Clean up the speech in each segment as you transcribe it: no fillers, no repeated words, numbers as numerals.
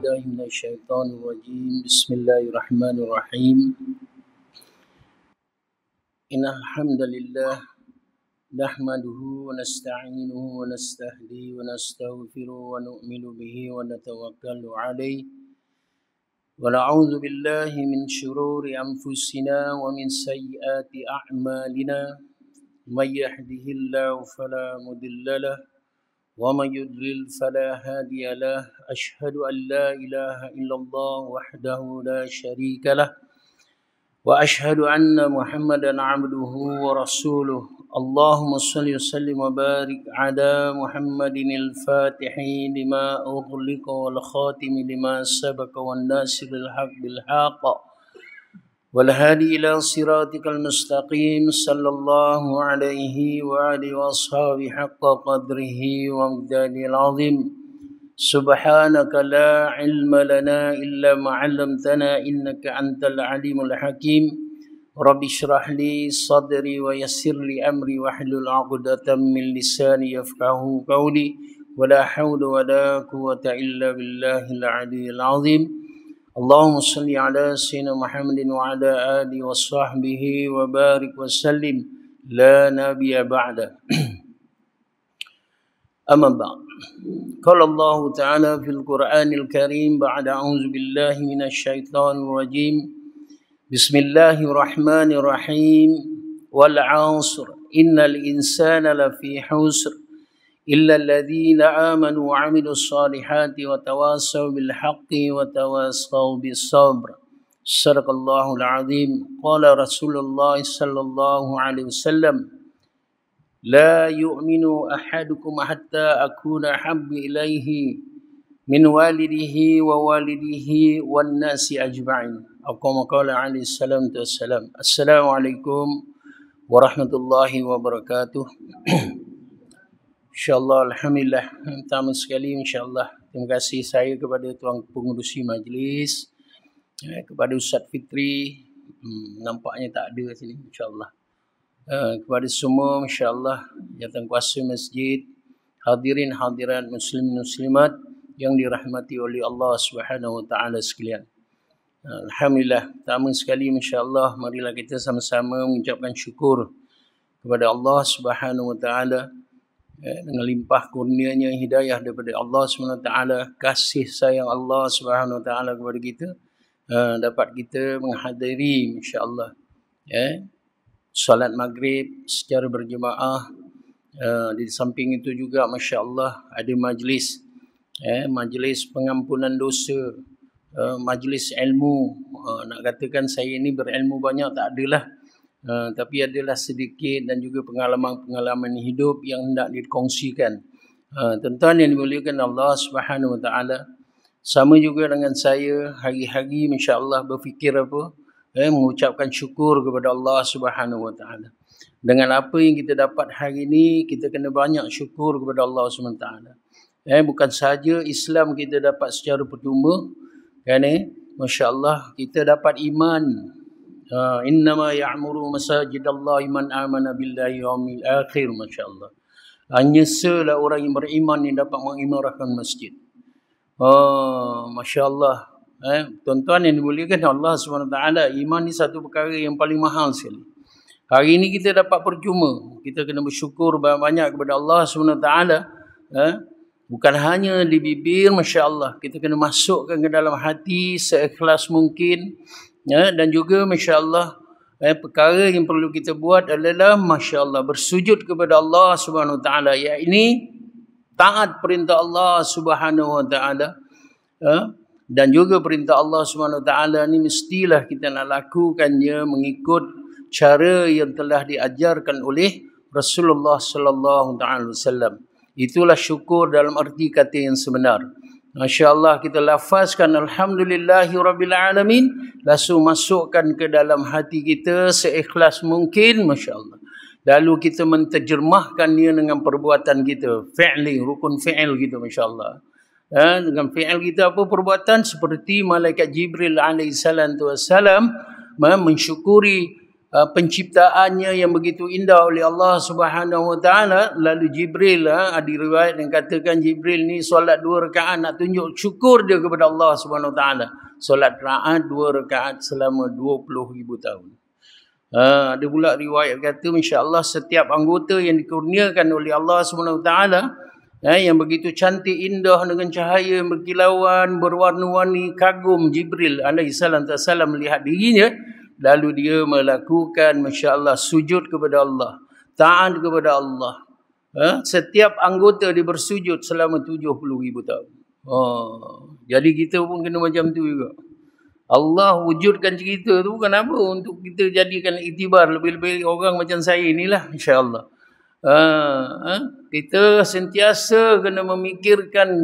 بالله من الشيطان الرجيم بسم الله الرحمن الرحيم إن الحمد لله نحمده ونستعينه ونستهديه ونستغفره ونؤمن به ونتوكل عليه ونعوذ بالله من شرور أنفسنا ومن سيئات أعمالنا من يهده الله فلا مضل له ومن يضلل فلا هادي له أشهد أن لا إله إلا الله وحده لا شريك له وأشهد أن محمدا عبده ورسوله اللهم صل وسلم وبارك على محمد الفاتح لما أغلق والخاتم لما سبق والناصر الحق بالحق والهادي إلى صراطك المستقيم صلى الله عليه وآله وأصحابه حق قدره ومقداره العظيم سبحانك لا علم لنا إلا ما علمتنا إنك أنت العليم الحكيم رب اشرح لي صدري ويسر لي أمري واحلل عقدة من لساني يفقه قولي ولا حول ولا قوة إلا بالله العلي العظيم اللهم صل على سيدنا محمد وعلى آله وصحبه وبارك وسلم لا نبي بعده أما بعد قال الله تعالى في القرآن الكريم بعد أعوذ بالله من الشيطان الرجيم بسم الله الرحمن الرحيم والعصر إن الإنسان لفي خسر إلا الذين آمنوا وعملوا الصالحات وتواصوا بالحق وتواصوا بالصبر صدق الله العظيم قال رسول الله صلى الله عليه وسلم لا يؤمن أحدكم حتى أكون أحب إليه من والده ووالده والناس أجمعين أو كما قال عليه السلام والسلام. Assalamualaikum warahmatullahi wabarakatuh. InsyaAllah, Alhamdulillah, pertama sekali insyaAllah terima kasih saya kepada tuan pengurusi majlis, kepada Ustaz Fitri, nampaknya tak ada sini insyaAllah, kepada semua insyaAllah jawatan kuasa masjid, hadirin hadirat muslimin muslimat yang dirahmati oleh Allah Subhanahu Wa Taala sekalian. Alhamdulillah, pertama sekali insyaAllah marilah kita sama-sama mengucapkan syukur kepada Allah Subhanahu Wa Taala dengan limpah kurnianya hidayah daripada Allah SWT, kasih sayang Allah SWT kepada kita, dapat kita menghadiri insyaAllah salat maghrib secara berjemaah. Di samping itu juga Masya Allah ada majlis, majlis pengampunan dosa, majlis ilmu. Nak katakan saya ini berilmu banyak tak adalah, tapi adalah sedikit dan juga pengalaman-pengalaman hidup yang hendak dikongsikan. Tuan-tuan yang dimuliakan Allah Subhanahu Wa Taala, sama juga dengan saya hari-hari insya-Allah berfikir apa? Mengucapkan syukur kepada Allah Subhanahu Wa Taala. Dengan apa yang kita dapat hari ini, kita kena banyak syukur kepada Allah Subhanahu Wa Taala. Bukan sahaja Islam kita dapat secara percuma, kan? Masya-Allah kita dapat iman. Innama ya'muru masajidallahi man amana billahi yawmil akhir. Masya-Allah. Hanya salah orang yang beriman yang dapat mengimarahkan masjid. Masya-Allah. Tuan-tuan yang dimuliakan Allah SWT, iman ni satu perkara yang paling mahal sekali. Hari ini kita dapat percuma. Kita kena bersyukur banyak kepada Allah SWT. Bukan hanya di bibir, Masya-Allah. Kita kena masukkan ke dalam hati seikhlas mungkin. Dan juga Masya-Allah, perkara yang perlu kita buat adalah Masya-Allah bersujud kepada Allah Subhanahu Wa Taala, yakni taat perintah Allah Subhanahu Wa Taala, dan juga perintah Allah Subhanahu Wa Taala ni mestilah kita nak lakukannya mengikut cara yang telah diajarkan oleh Rasulullah sallallahu alaihi wasallam. Itulah syukur dalam arti kata yang sebenar. Masya-Allah kita lafazkan Alhamdulillahi Rabbil Alamin, langsung masukkan ke dalam hati kita seikhlas mungkin, Masya-Allah. Lalu kita menterjemahkannya dengan perbuatan kita, fi'li, rukun fi'il gitu, Masya-Allah. Dengan fi'il kita apa perbuatan? Seperti malaikat Jibril alaihissalam mensyukuri penciptaannya yang begitu indah oleh Allah Subhanahu wa taala. Lalu Jibril, ada riwayat yang katakan Jibril ni solat 2 rakaat nak tunjuk syukur dia kepada Allah Subhanahu wa taala. Solat rakaat 2 rakaat selama 20,000 tahun. Ada pula riwayat kata insya-Allah setiap anggota yang dikurniakan oleh Allah Subhanahu wa taala yang begitu cantik indah dengan cahaya yang berkilauan berwarna-warni, kagum Jibril alaihi salam melihat dirinya. Lalu dia melakukan masya-Allah sujud kepada Allah, taat kepada Allah. Setiap anggota dia bersujud selama 70,000 tahun. Jadi kita pun kena macam tu juga. Allah wujudkan cerita tu kenapa? Untuk kita jadikan iktibar lebih-lebih orang macam saya inilah insya-Allah. Kita sentiasa kena memikirkan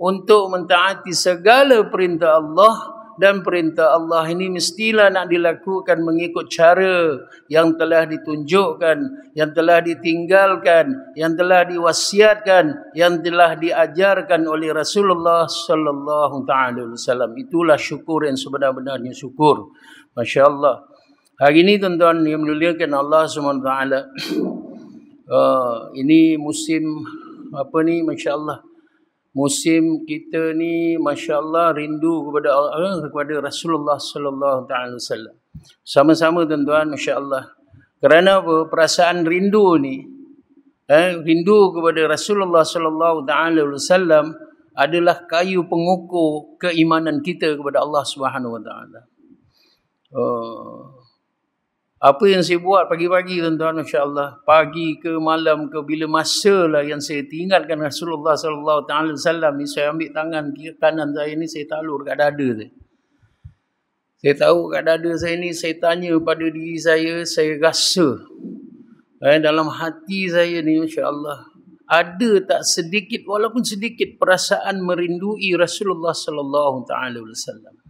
untuk mentaati segala perintah Allah. Dan perintah Allah ini mestilah nak dilakukan mengikut cara yang telah ditunjukkan, yang telah ditinggalkan, yang telah diwasiatkan, yang telah diajarkan oleh Rasulullah sallallahu taala alaihi wasallam. Itulah syukur yang sebenar-benarnya syukur. Masya-Allah. Hari ini tuan-tuan yang memuliakan Allah Subhanahu wa taala. Ini musim apa ni masya-Allah. Musim kita ni masya-Allah rindu kepada Rasulullah sallallahu taala wasallam. Sama-sama tuan-tuan masya-Allah. Kerana apa? Perasaan rindu ni rindu kepada Rasulullah sallallahu taala wasallam adalah kayu pengukur keimanan kita kepada Allah Subhanahu wa taala. Apa yang saya buat pagi-pagi tuan-tuan masya-Allah, pagi ke malam ke bila masalah yang saya tinggalkan Rasulullah sallallahu taala wasallam ni, saya ambil tangan kiri kanan saya ni, saya takluk dekat dada saya. Saya tahu kat dada saya ni, saya tanya pada diri saya rasa dalam hati saya ni masya-Allah ada tak sedikit walaupun sedikit perasaan merindui Rasulullah sallallahu taala wasallam.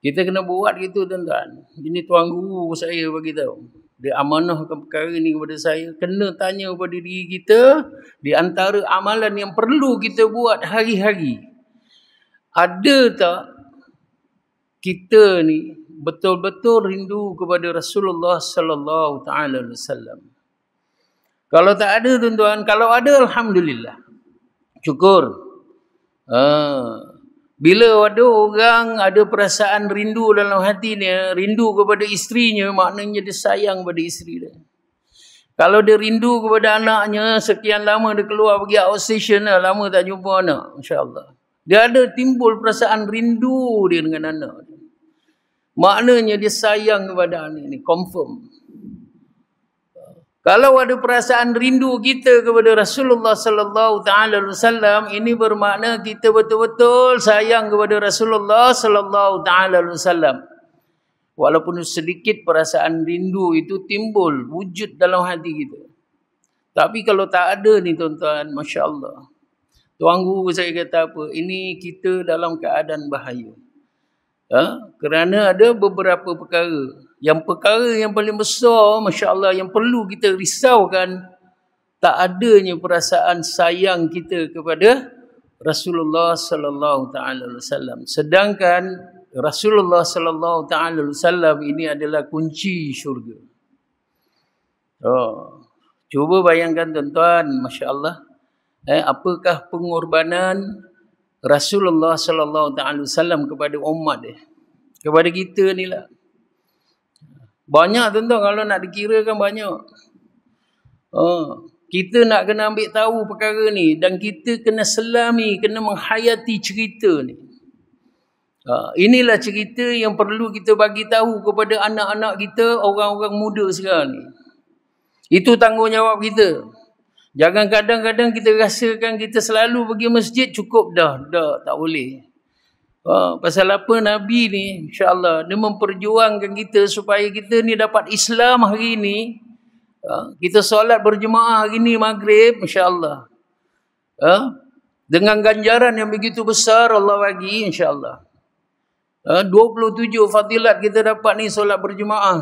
Kita kena buat gitu tuan-tuan. Ini tuan guru saya bagi tahu. Dia amanahkan perkara ni kepada saya. Kena tanya kepada diri kita di antara amalan yang perlu kita buat hari-hari. Ada tak kita ni betul-betul rindu kepada Rasulullah sallallahu taala wasallam? Kalau tak ada tuan-tuan, kalau ada alhamdulillah. Syukur. Bila ada orang ada perasaan rindu dalam hatinya, rindu kepada isterinya, maknanya dia sayang kepada isteri dia. Kalau dia rindu kepada anaknya, sekian lama dia keluar pergi outstation lah, lama tak jumpa anak, insya-Allah. Dia ada timbul perasaan rindu dia dengan anak dia. Maknanya dia sayang kepada anak ni, confirm. Kalau ada perasaan rindu kita kepada Rasulullah sallallahu taala wasallam, ini bermakna kita betul-betul sayang kepada Rasulullah sallallahu taala wasallam. Walaupun sedikit perasaan rindu itu timbul, wujud dalam hati kita. Tapi kalau tak ada ni tuan-tuan, masya-Allah. Tuan guru saya kata apa? Ini kita dalam keadaan bahaya. Kerana ada beberapa perkara. Yang perkara yang paling besar, masya-Allah, yang perlu kita risaukan, tak adanya perasaan sayang kita kepada Rasulullah sallallahu taala wasallam. Sedangkan Rasulullah sallallahu taala wasallam ini adalah kunci syurga. Cuba bayangkan tuan-tuan, masya-Allah, apakah pengorbanan Rasulullah sallallahu taala wasallam kepada umat dia, kepada kita ni lah. Banyak tuan-tuan, kalau nak dikirakan banyak. Kita nak kena ambil tahu perkara ni dan kita kena selami, kena menghayati cerita ni. Inilah cerita yang perlu kita bagi tahu kepada anak-anak kita, orang-orang muda sekarang ni. Itu tanggungjawab kita. Jangan kadang-kadang kita rasakan kita selalu pergi masjid, cukup dah tak boleh. Pasal apa Nabi ni, insya-Allah, dia memperjuangkan kita supaya kita ni dapat Islam hari ni. Kita solat berjemaah hari ni maghrib, insya-Allah. Dengan ganjaran yang begitu besar Allah bagi, insya-Allah. 27 fadilat kita dapat ni solat berjemaah.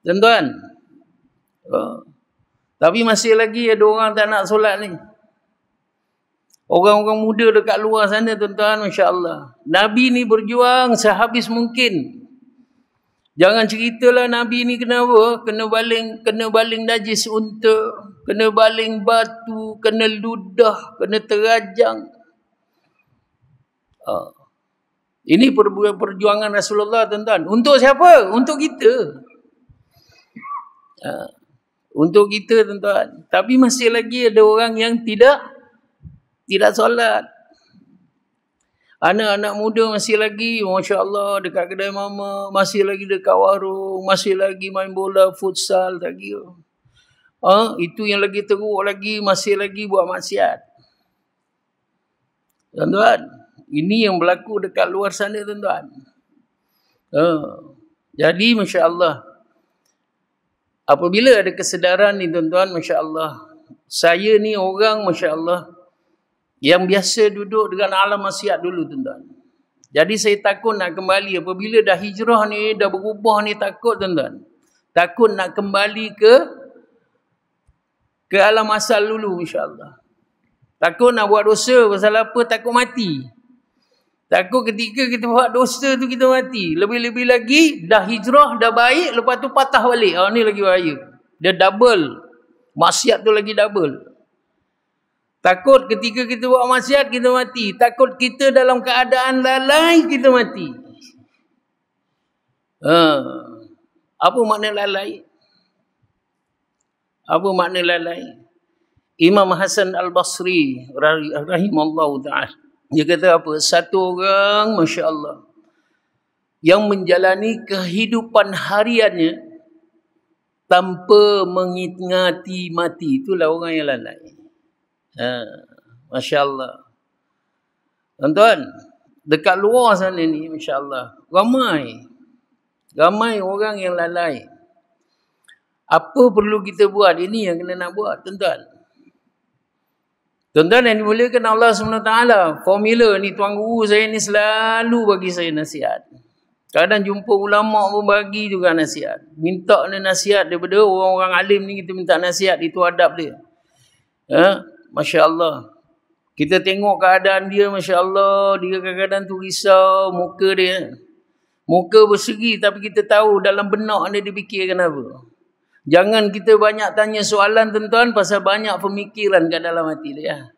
Tuan-tuan. Tapi masih lagi ada orang tak nak solat ni. Orang-orang muda dekat luar sana tuan-tuan, masya-Allah. Nabi ni berjuang sehabis mungkin. Jangan ceritalah Nabi ni kena apa? Kena baling najis unta, kena baling batu, kena ludah, kena terajang. Ini perjuangan Rasulullah, tuan-tuan. Untuk siapa? Untuk kita. Untuk kita, tuan-tuan. Tapi masih lagi ada orang yang tidak solat. Anak-anak muda masih lagi, Masya Allah, dekat kedai mama, masih lagi dekat warung, masih lagi main bola, futsal, tak kira. Itu yang lagi teruk lagi, masih lagi buat maksiat. Tuan-tuan, ini yang berlaku dekat luar sana, tuan-tuan. Jadi, Masya Allah, apabila ada kesedaran ni, tuan-tuan, Masya Allah, saya ni orang, Masya Allah, yang biasa duduk dengan alam maksiat dulu, tuan-tuan. Jadi saya takut nak kembali. Apabila dah hijrah ni, dah berubah ni, takut, tuan-tuan. Takut nak kembali ke alam asal dulu, insyaAllah. Takut nak buat dosa. Pasal apa? Takut mati. Takut ketika kita buat dosa tu kita mati. Lebih-lebih lagi, dah hijrah, dah baik, lepas tu patah balik. Ni lagi bahaya. Dia double. Maksiat tu lagi double. Takut ketika kita buat maksiat, kita mati. Takut kita dalam keadaan lalai, kita mati. Apa makna lalai? Apa makna lalai? Imam Hasan Al-Basri, rahimallahu ta'ala, dia kata apa? Satu orang, Masya Allah, yang menjalani kehidupan hariannya tanpa mengingati mati, itulah orang yang lalai. Masya Allah. Tuan-tuan, dekat luar sana ni, Masya Allah, ramai orang yang lalai. Apa perlu kita buat? Ini yang kena nak buat, tuan-tuan. Tuan-tuan yang dimuliakan Allah SWT, formula ni tuan guru saya ni selalu bagi saya nasihat. Kadang jumpa ulama pun bagi juga nasihat. Minta nasihat daripada orang-orang alim ni, kita minta nasihat, itu adab dia. Masya Allah. Kita tengok keadaan dia, Masya Allah, dia kadang-kadang tu risau, muka dia. Muka berseri, tapi kita tahu dalam benak dia fikirkan apa. Jangan kita banyak tanya soalan, tuan-tuan, pasal banyak pemikiran kat dalam hati dia.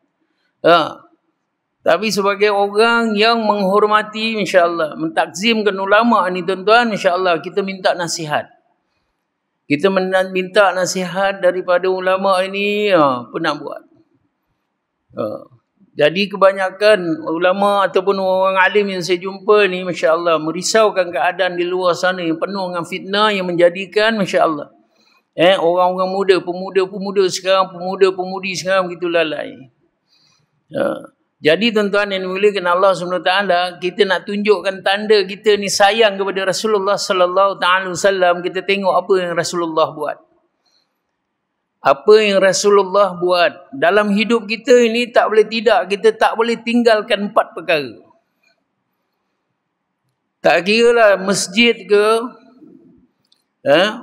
Tapi sebagai orang yang menghormati, Masya Allah, mentakzimkan ulama ni, tuan-tuan, Masya Allah, kita minta nasihat. Kita minta nasihat daripada ulama ini, apa nak buat? Jadi kebanyakan ulama ataupun orang alim yang saya jumpa ni, Masya Allah, merisaukan keadaan di luar sana yang penuh dengan fitnah yang menjadikan, Masya Allah, orang-orang muda, pemuda-pemudi sekarang begitu lalai. Jadi tuan-tuan yang dimuliakan Allah SWT, kita nak tunjukkan tanda kita ni sayang kepada Rasulullah sallallahu alaihi wasallam. Kita tengok apa yang Rasulullah buat. Apa yang Rasulullah buat dalam hidup kita ini, tak boleh tidak, kita tak boleh tinggalkan 4 perkara. Tak kira lah masjid ke,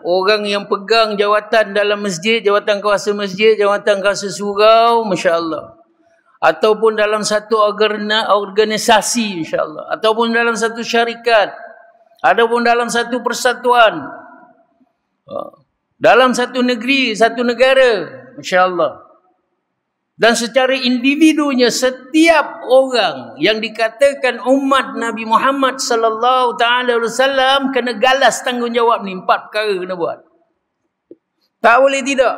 orang yang pegang jawatan dalam masjid, jawatan kuasa masjid, jawatan kuasa surau, Masya Allah, ataupun dalam satu organisasi, Masya Allah, ataupun dalam satu syarikat, ataupun dalam satu persatuan, dalam satu negeri, satu negara, Masya Allah. Dan secara individunya, setiap orang yang dikatakan umat Nabi Muhammad sallallahu ta'ala alaihi wasallam kena galas tanggungjawab ni. 4 perkara kena buat. Tak boleh tidak.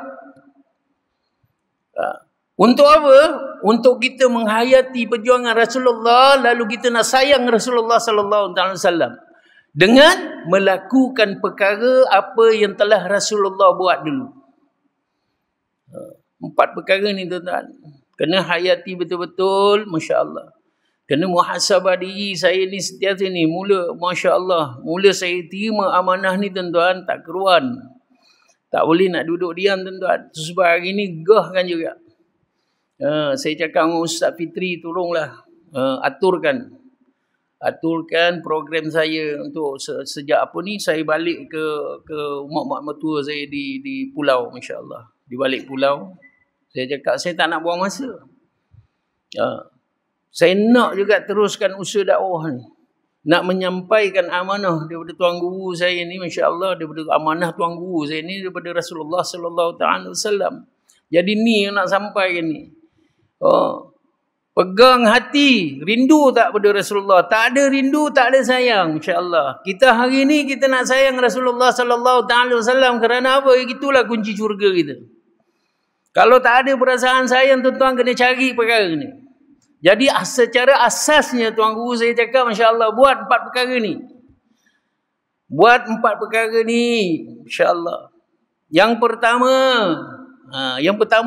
Untuk apa? Untuk kita menghayati perjuangan Rasulullah, lalu kita nak sayang Rasulullah sallallahu ta'ala alaihi wasallam dengan melakukan perkara apa yang telah Rasulullah buat dulu. 4 perkara ni, tuan-tuan. Kena hayati betul-betul, Masya Allah. Kena muhasabah diri saya ni setiap ni. Mula, Masya Allah, mula saya terima amanah ni, tuan-tuan, tak keruan. Tak boleh nak duduk diam, tuan-tuan. Sebab hari ni gahkan juga. Saya cakap dengan Ustaz Fitri, tolonglah aturkan program saya untuk sejak apa ni saya balik ke mak mertua saya di pulau, Masya Allah, di balik pulau. Saya cakap saya tak nak buang masa. Saya nak juga teruskan usaha dakwah ni. nak menyampaikan amanah daripada tuan guru saya ni, masya-Allah, daripada amanah tuan guru saya ni daripada Rasulullah sallallahu taala wasallam. Jadi ni yang nak sampaikan ni. Oh, pegang hati, rindu tak pada Rasulullah? Tak ada rindu, tak ada sayang, masya-Allah. Kita hari ni kita nak sayang Rasulullah sallallahu taala wasallam kerana apa? Itulah kunci syurga kita. Kalau tak ada perasaan sayang, tuan-tuan kena cari perkara ni. Jadi secara asasnya tuan guru saya cakap, masya-Allah, buat 4 perkara ni. Buat 4 perkara ni, masya-Allah. Yang pertama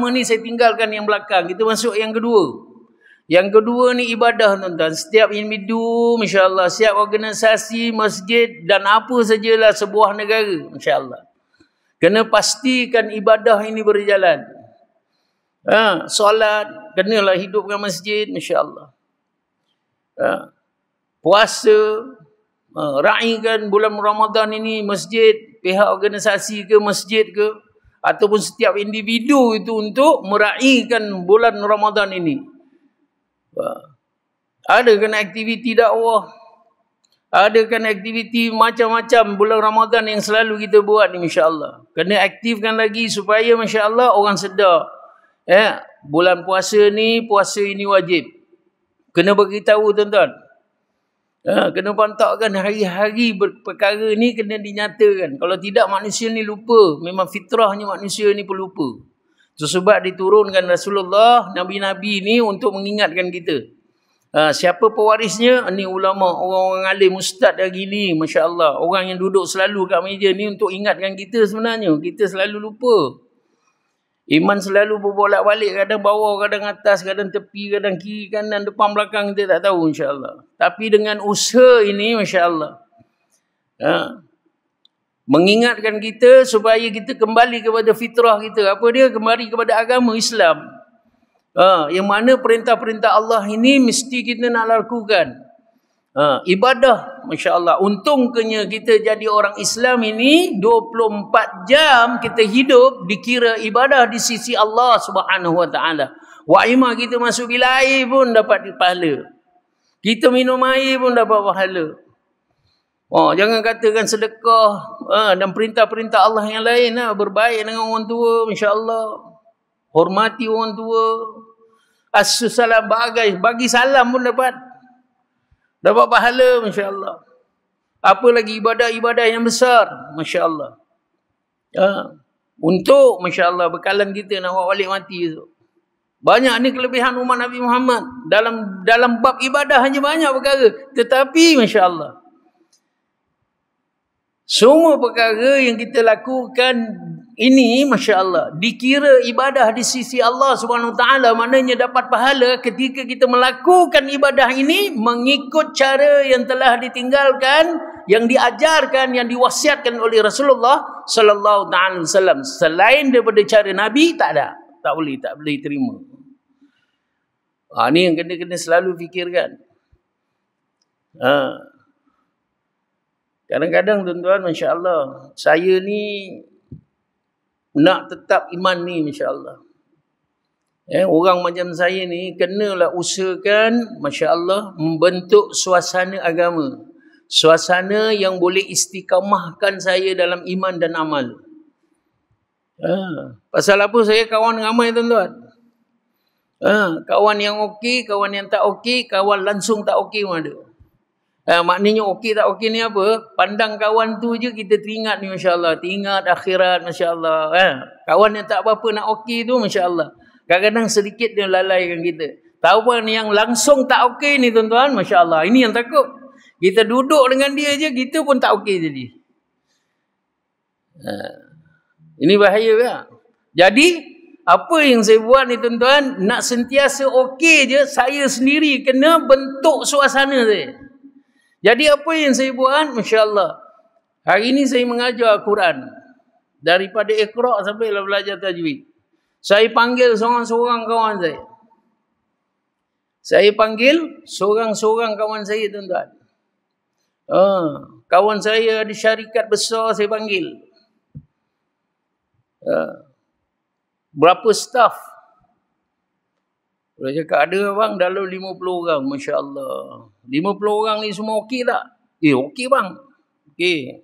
ni saya tinggalkan yang belakang. Kita masuk yang kedua. Yang kedua ni ibadah, tuan-tuan. Setiap individu, masya-Allah, setiap organisasi, masjid dan apa sajalah sebuah negara, masya-Allah, kena pastikan ibadah ini berjalan. Solat, kenalah hidupkan masjid, masya-Allah. Puasa, raikan bulan Ramadan ini masjid, pihak organisasi ke masjid ke, ataupun setiap individu itu untuk meraikan bulan Ramadan ini. Adakan aktiviti dakwah, adakan aktiviti macam-macam bulan Ramadan yang selalu kita buat ni, masya-Allah. Kena aktifkan lagi supaya masya-Allah orang sedar. Bulan puasa ni, puasa ini wajib. Kena beritahu, tuan-tuan. Kena pantakkan hari-hari perkara ni kena dinyatakan. Kalau tidak, manusia ni lupa. Memang fitrahnya manusia ni pelupa. Sebab diturunkan Rasulullah, Nabi-Nabi ni untuk mengingatkan kita. Siapa pewarisnya? Ni ulama, orang-orang alim, ustaz hari ni, masya-Allah. Orang yang duduk selalu kat meja ni untuk ingatkan kita sebenarnya. Kita selalu lupa. Iman selalu berbolak-balik, kadang bawah, kadang atas, kadang tepi, kadang kiri, kanan, depan, belakang, kita tak tahu, insya-Allah. Tapi dengan usaha ini, masya-Allah, mengingatkan kita supaya kita kembali kepada fitrah kita. Apa dia? Kembali kepada agama Islam. Yang mana perintah-perintah Allah ini mesti kita nak lakukan. Ibadah, masya-Allah. Untungnya kita jadi orang Islam ini 24 jam kita hidup dikira ibadah di sisi Allah Subhanahu wa taala. Wa'imah kita masuk bilik air pun dapat pahala. Kita minum air pun dapat pahala. Jangan katakan sedekah dan perintah-perintah Allah yang lain, berbaik dengan orang tua, masya-Allah. Hormati orang tua. As-salam, bagi salam pun dapat pahala, masya-Allah. Apa lagi ibadah-ibadah yang besar, masya-Allah. Untuk, masya-Allah, bekalan kita nak bawa balik mati tu. Banyak ni kelebihan umat Nabi Muhammad. Dalam bab ibadah hanya banyak perkara. Tetapi, masya-Allah, semua perkara yang kita lakukan ini, masya-Allah, dikira ibadah di sisi Allah Subhanahu Wa Taala. Maknanya dapat pahala ketika kita melakukan ibadah ini mengikut cara yang telah ditinggalkan, yang diajarkan, yang diwasiatkan oleh Rasulullah sallallahu alaihi wasallam. Selain daripada cara Nabi, tak ada. Tak boleh terima. Ni yang kena selalu fikirkan. Kadang-kadang, tuan-tuan, masya-Allah, saya ni nak tetap iman ni, masya-Allah. Orang macam saya ni kenalah usahakan, masya-Allah, membentuk suasana agama. Suasana yang boleh istiqamahkan saya dalam iman dan amal. Pasal apa saya kawan ramai, tuan-tuan? Kawan yang okey, kawan yang tak okey, kawan langsung tak okey pun ada. Maknanya okey tak okey ni apa? Pandang kawan tu je kita teringat ni, masya-Allah. Teringat akhirat, masya-Allah. Kawan yang tak apa-apa nak okey tu, masya-Allah, kadang-kadang sedikit dia lalaikan kita. Tahu pun yang langsung tak okey ni, tuan-tuan, masya-Allah, ini yang takut. Kita duduk dengan dia je, kita pun tak okey jadi. Ini bahaya tak? Jadi, apa yang saya buat ni, tuan-tuan, nak sentiasa okey je, saya sendiri kena bentuk suasana saya. Jadi apa yang saya buat, masya-Allah, hari ini saya mengajar Quran. Daripada Iqra' sampai belajar tajwid. Saya panggil seorang-seorang kawan saya. Saya panggil seorang-seorang kawan saya, tuan-tuan. Kawan saya di syarikat besar, saya panggil. Berapa staf? Dia cakap ada bang dalam 50 orang. Masya Allah. 50 orang ni semua okey tak? Okey bang. Okey.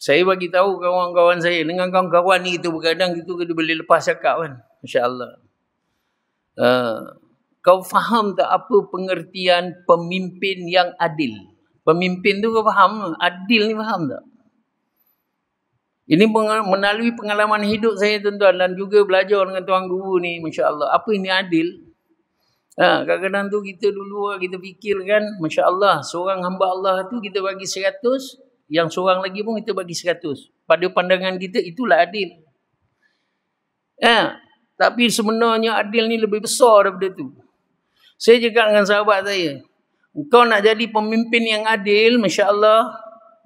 Saya bagi tahu kawan-kawan saya. Dengan kawan-kawan ni kita berkadang kita boleh lepas cakap kan. Masya Allah. Kau faham tak apa pengertian pemimpin yang adil? Pemimpin tu kau faham? Adil ni faham tak? Ini melalui pengalaman hidup saya tuan-tuan dan juga belajar dengan tuan guru ni, Masya Allah. Apa ini adil? Kadang-kadang tu kita dulu kita fikirkan, Masya Allah, seorang hamba Allah tu kita bagi 100, yang seorang lagi pun kita bagi 100. Pada pandangan kita itulah adil. Tapi sebenarnya adil ni lebih besar daripada tu. Saya cakap dengan sahabat saya, kau nak jadi pemimpin yang adil, Masya Allah,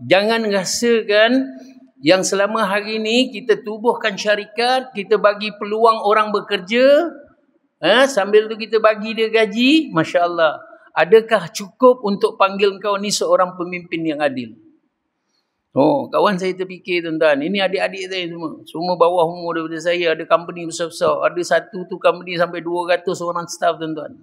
jangan rasakan yang selama hari ni kita tubuhkan syarikat, kita bagi peluang orang bekerja, sambil tu kita bagi dia gaji, Masya Allah. Adakah cukup untuk panggil kau ni seorang pemimpin yang adil? Kawan saya terfikir tuan-tuan, ini adik-adik saya semua. Semua bawah umur daripada saya, ada company besar-besar. Ada satu tu company sampai 200 orang staff tuan-tuan.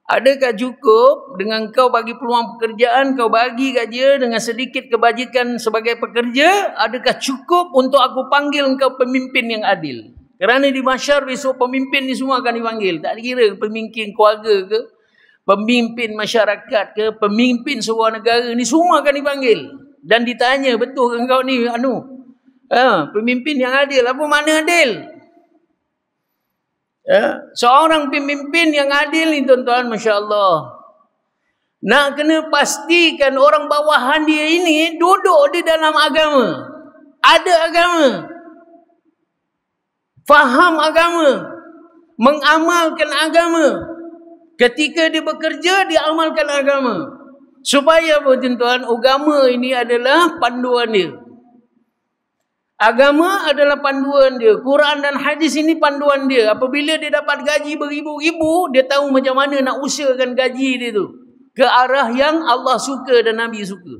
Adakah cukup dengan kau bagi peluang pekerjaan, kau bagi kat dia dengan sedikit kebajikan sebagai pekerja, adakah cukup untuk aku panggil kau pemimpin yang adil? Kerana di mahsyar besok pemimpin ni semua akan dipanggil. Tak kira pemimpin keluarga ke, pemimpin masyarakat ke, pemimpin sebuah negara ni semua akan dipanggil. Dan ditanya, betul ke kau ni pemimpin yang adil? Apa makna adil? Seorang pemimpin yang adil ni tuan-tuan, Masya Allah, nak kena pastikan orang bawahan dia ini duduk di dalam agama, ada agama, faham agama, mengamalkan agama. Ketika dia bekerja, dia amalkan agama. Supaya apa tuan-tuan? Agama ini adalah panduan dia. Agama adalah panduan dia. Quran dan hadis ini panduan dia. Apabila dia dapat gaji beribu-ribu, dia tahu macam mana nak usahakan gaji dia tu ke arah yang Allah suka dan Nabi suka.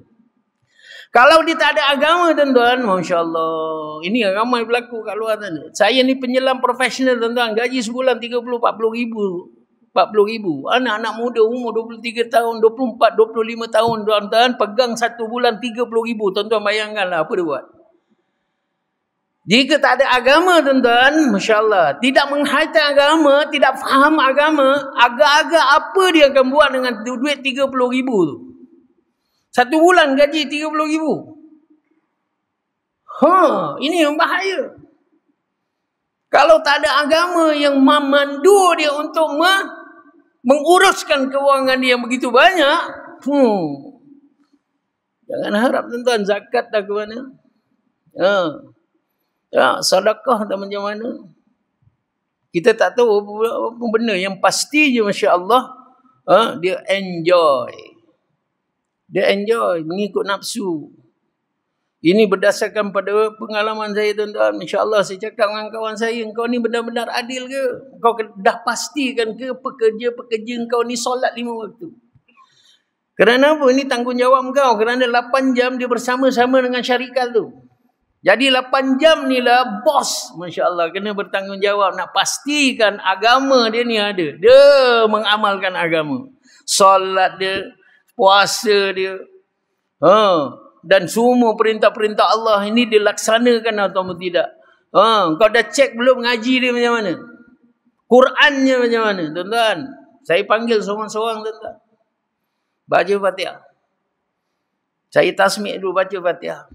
Kalau dia tak ada agama tuan-tuan, Masya Allah, ini ramai berlaku kat luar sana. Saya ni penyelam profesional tuan-tuan, gaji sebulan 30-40 ribu. Anak-anak muda umur 23 tahun, 24, 25 tahun tuan-tuan, pegang satu bulan 30 ribu. Tuan-tuan bayangkanlah apa dia buat. Jika tak ada agama tuan-tuan, Masya Allah, tidak menghayati agama, tidak faham agama, agak-agak apa dia akan buat dengan duit 30 ribu tu? Satu bulan gaji 30 ribu. Ini yang bahaya. Kalau tak ada agama yang memandu dia untuk menguruskan kewangan dia yang begitu banyak, jangan harap tuan-tuan zakat dah ke mana. Sedekah tak macam mana. Kita tak tahu apa benda. Yang pasti je Masya Allah, dia enjoy. Dia enjoy mengikut nafsu. Ini berdasarkan pada pengalaman saya tuan-tuan. Masya Allah, saya cakap dengan kawan saya, engkau ni benar-benar adil ke? Kau dah pastikan ke pekerja-pekerja engkau ni solat 5 waktu? Kerana apa? Ini tanggungjawab kau. Kerana 8 jam dia bersama-sama dengan syarikat tu. Jadi 8 jam ni lah bos, Masya Allah, kena bertanggungjawab nak pastikan agama dia ni ada. Dia mengamalkan agama. Solat dia, puasa dia, dan semua perintah-perintah Allah ini dilaksanakan atau tidak. Kau dah cek belum ngaji dia macam mana? Qurannya macam mana? Tuan-tuan, saya panggil seorang-seorang tuan-tuan. Baca Fatihah. Saya tasmik dulu baca Fatihah.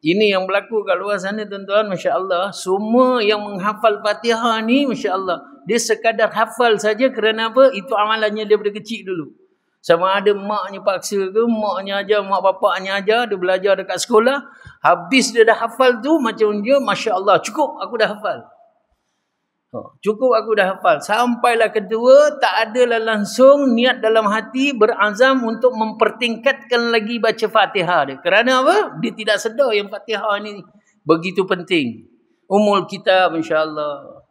Ini yang berlaku kat luar sana tuan-tuan, Masya Allah. Semua yang menghafal Fatihah ni, Masya Allah, dia sekadar hafal saja. Kerana apa? Itu amalannya daripada kecil dulu. Sama ada maknya paksa ke, maknya ajar, mak bapaknya ajar, dia belajar dekat sekolah. Habis dia dah hafal tu, macam dia, Masya Allah, cukup aku dah hafal. Cukup aku dah hafal. Sampailah kedua, tak adalah langsung niat dalam hati berazam untuk mempertingkatkan lagi baca Fatihah dia. Kerana apa? Dia tidak sedar yang Fatihah ni begitu penting. Umul kitab, insya-Allah.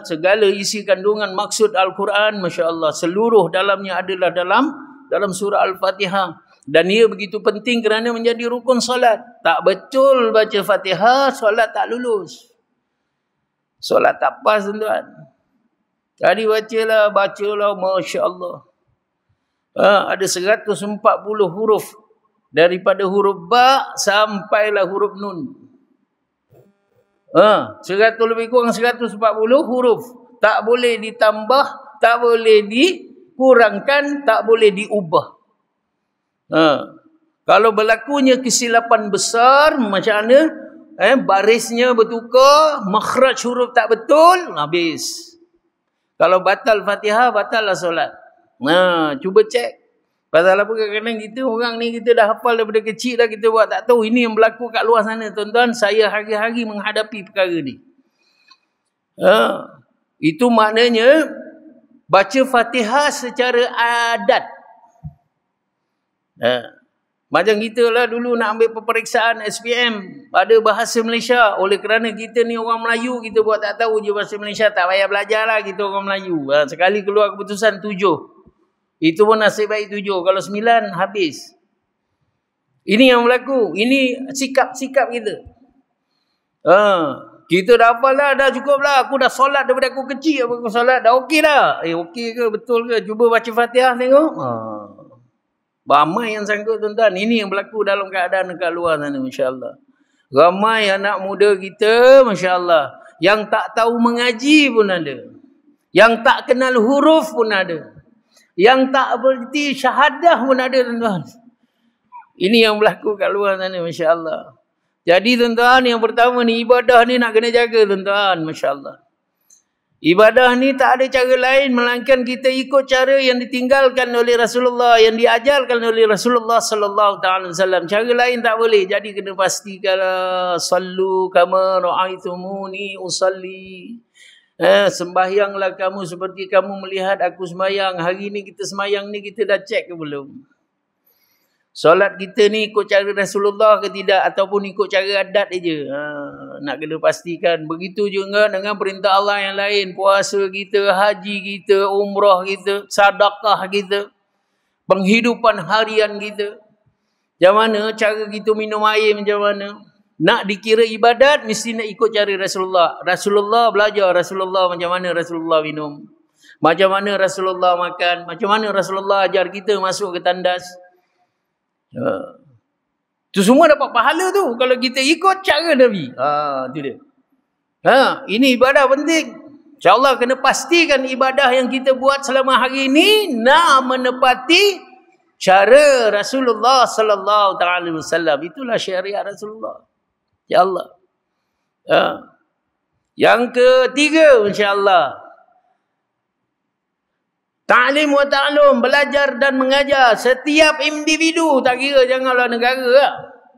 Segala isi kandungan maksud Al-Quran, Masya Allah, seluruh dalamnya adalah dalam surah Al-Fatihah. Dan ia begitu penting kerana menjadi rukun solat. Tak betul baca Fatihah, solat tak lulus. Solat tak pas, tuan-tuan. Tadi bacalah, Masya Allah. Ada 140 huruf. Daripada huruf ba sampailah huruf nun. 100 lebih kurang 140 huruf. Tak boleh ditambah, tak boleh dikurangkan, tak boleh diubah. Kalau berlakunya kesilapan besar, macam mana? Barisnya bertukar, makhraj huruf tak betul, habis. Kalau batal Fatihah, batal lah solat. Cuba cek. Pasal apa kadang-kadang kita orang ni, kita dah hafal daripada kecil dah, kita buat tak tahu. Ini yang berlaku kat luar sana, tuan-tuan. Saya hari-hari menghadapi perkara ni. Itu maknanya baca Fatihah secara adat. Macam kita lah dulu nak ambil peperiksaan SPM, ada bahasa Malaysia. Oleh kerana kita ni orang Melayu, kita buat tak tahu je bahasa Malaysia, tak payah belajar lah, kita orang Melayu. Sekali keluar keputusan 7. Itu pun nasib baik 7. Kalau 9, habis. Ini yang berlaku. Ini sikap-sikap kita. Kita dah hafal lah, dah cukup lah. Aku dah solat daripada aku kecil. Aku solat, dah okey dah. Okey ke? Betul ke? Cuba baca Fatihah tengok. Ramai yang sangkut, tuan-tuan. Ini yang berlaku dalam keadaan dekat luar sana, Masya Allah. Ramai anak muda kita, Masya Allah. Yang tak tahu mengaji pun ada. Yang tak kenal huruf pun ada. Yang tak bererti syahadah pun ada, tuan-tuan. Ini yang berlaku kat luar sana, Masya Allah. Jadi, tuan-tuan, yang pertama ni, ibadah ni nak kena jaga, tuan-tuan. Masya Allah. Ibadah ni tak ada cara lain melainkan kita ikut cara yang ditinggalkan oleh Rasulullah, yang diajarkan oleh Rasulullah sallallahu alaihi wasallam. Cara lain tak boleh. Jadi kena pastikan sallu kama ra'aitumuni usalli. Sembahyanglah kamu seperti kamu melihat aku sembahyang. Hari ni kita sembahyang ni kita dah cek ke belum? Solat kita ni ikut cara Rasulullah ke tidak, ataupun ikut cara adat je? Nak kena pastikan. Begitu juga dengan perintah Allah yang lain. Puasa kita, haji kita, umrah kita, sedekah kita, penghidupan harian kita. Macam mana cara kita minum air, macam mana? Nak dikira ibadat, mesti nak ikut cara Rasulullah. Rasulullah belajar, Rasulullah macam mana Rasulullah minum, macam mana Rasulullah makan, macam mana Rasulullah ajar kita masuk ke tandas. Tu semua dapat pahala tu kalau kita ikut cara Nabi. Tu dia. Ini ibadah penting. InsyaAllah kena pastikan ibadah yang kita buat selama hari ini nak menepati cara Rasulullah sallallahu alaihi wasallam. Itulah syariat Rasulullah. Ya Allah. Yang ketiga, insya-Allah, ta'lim wa ta'lum, belajar dan mengajar. Setiap individu, tak kira janganlah negara lah.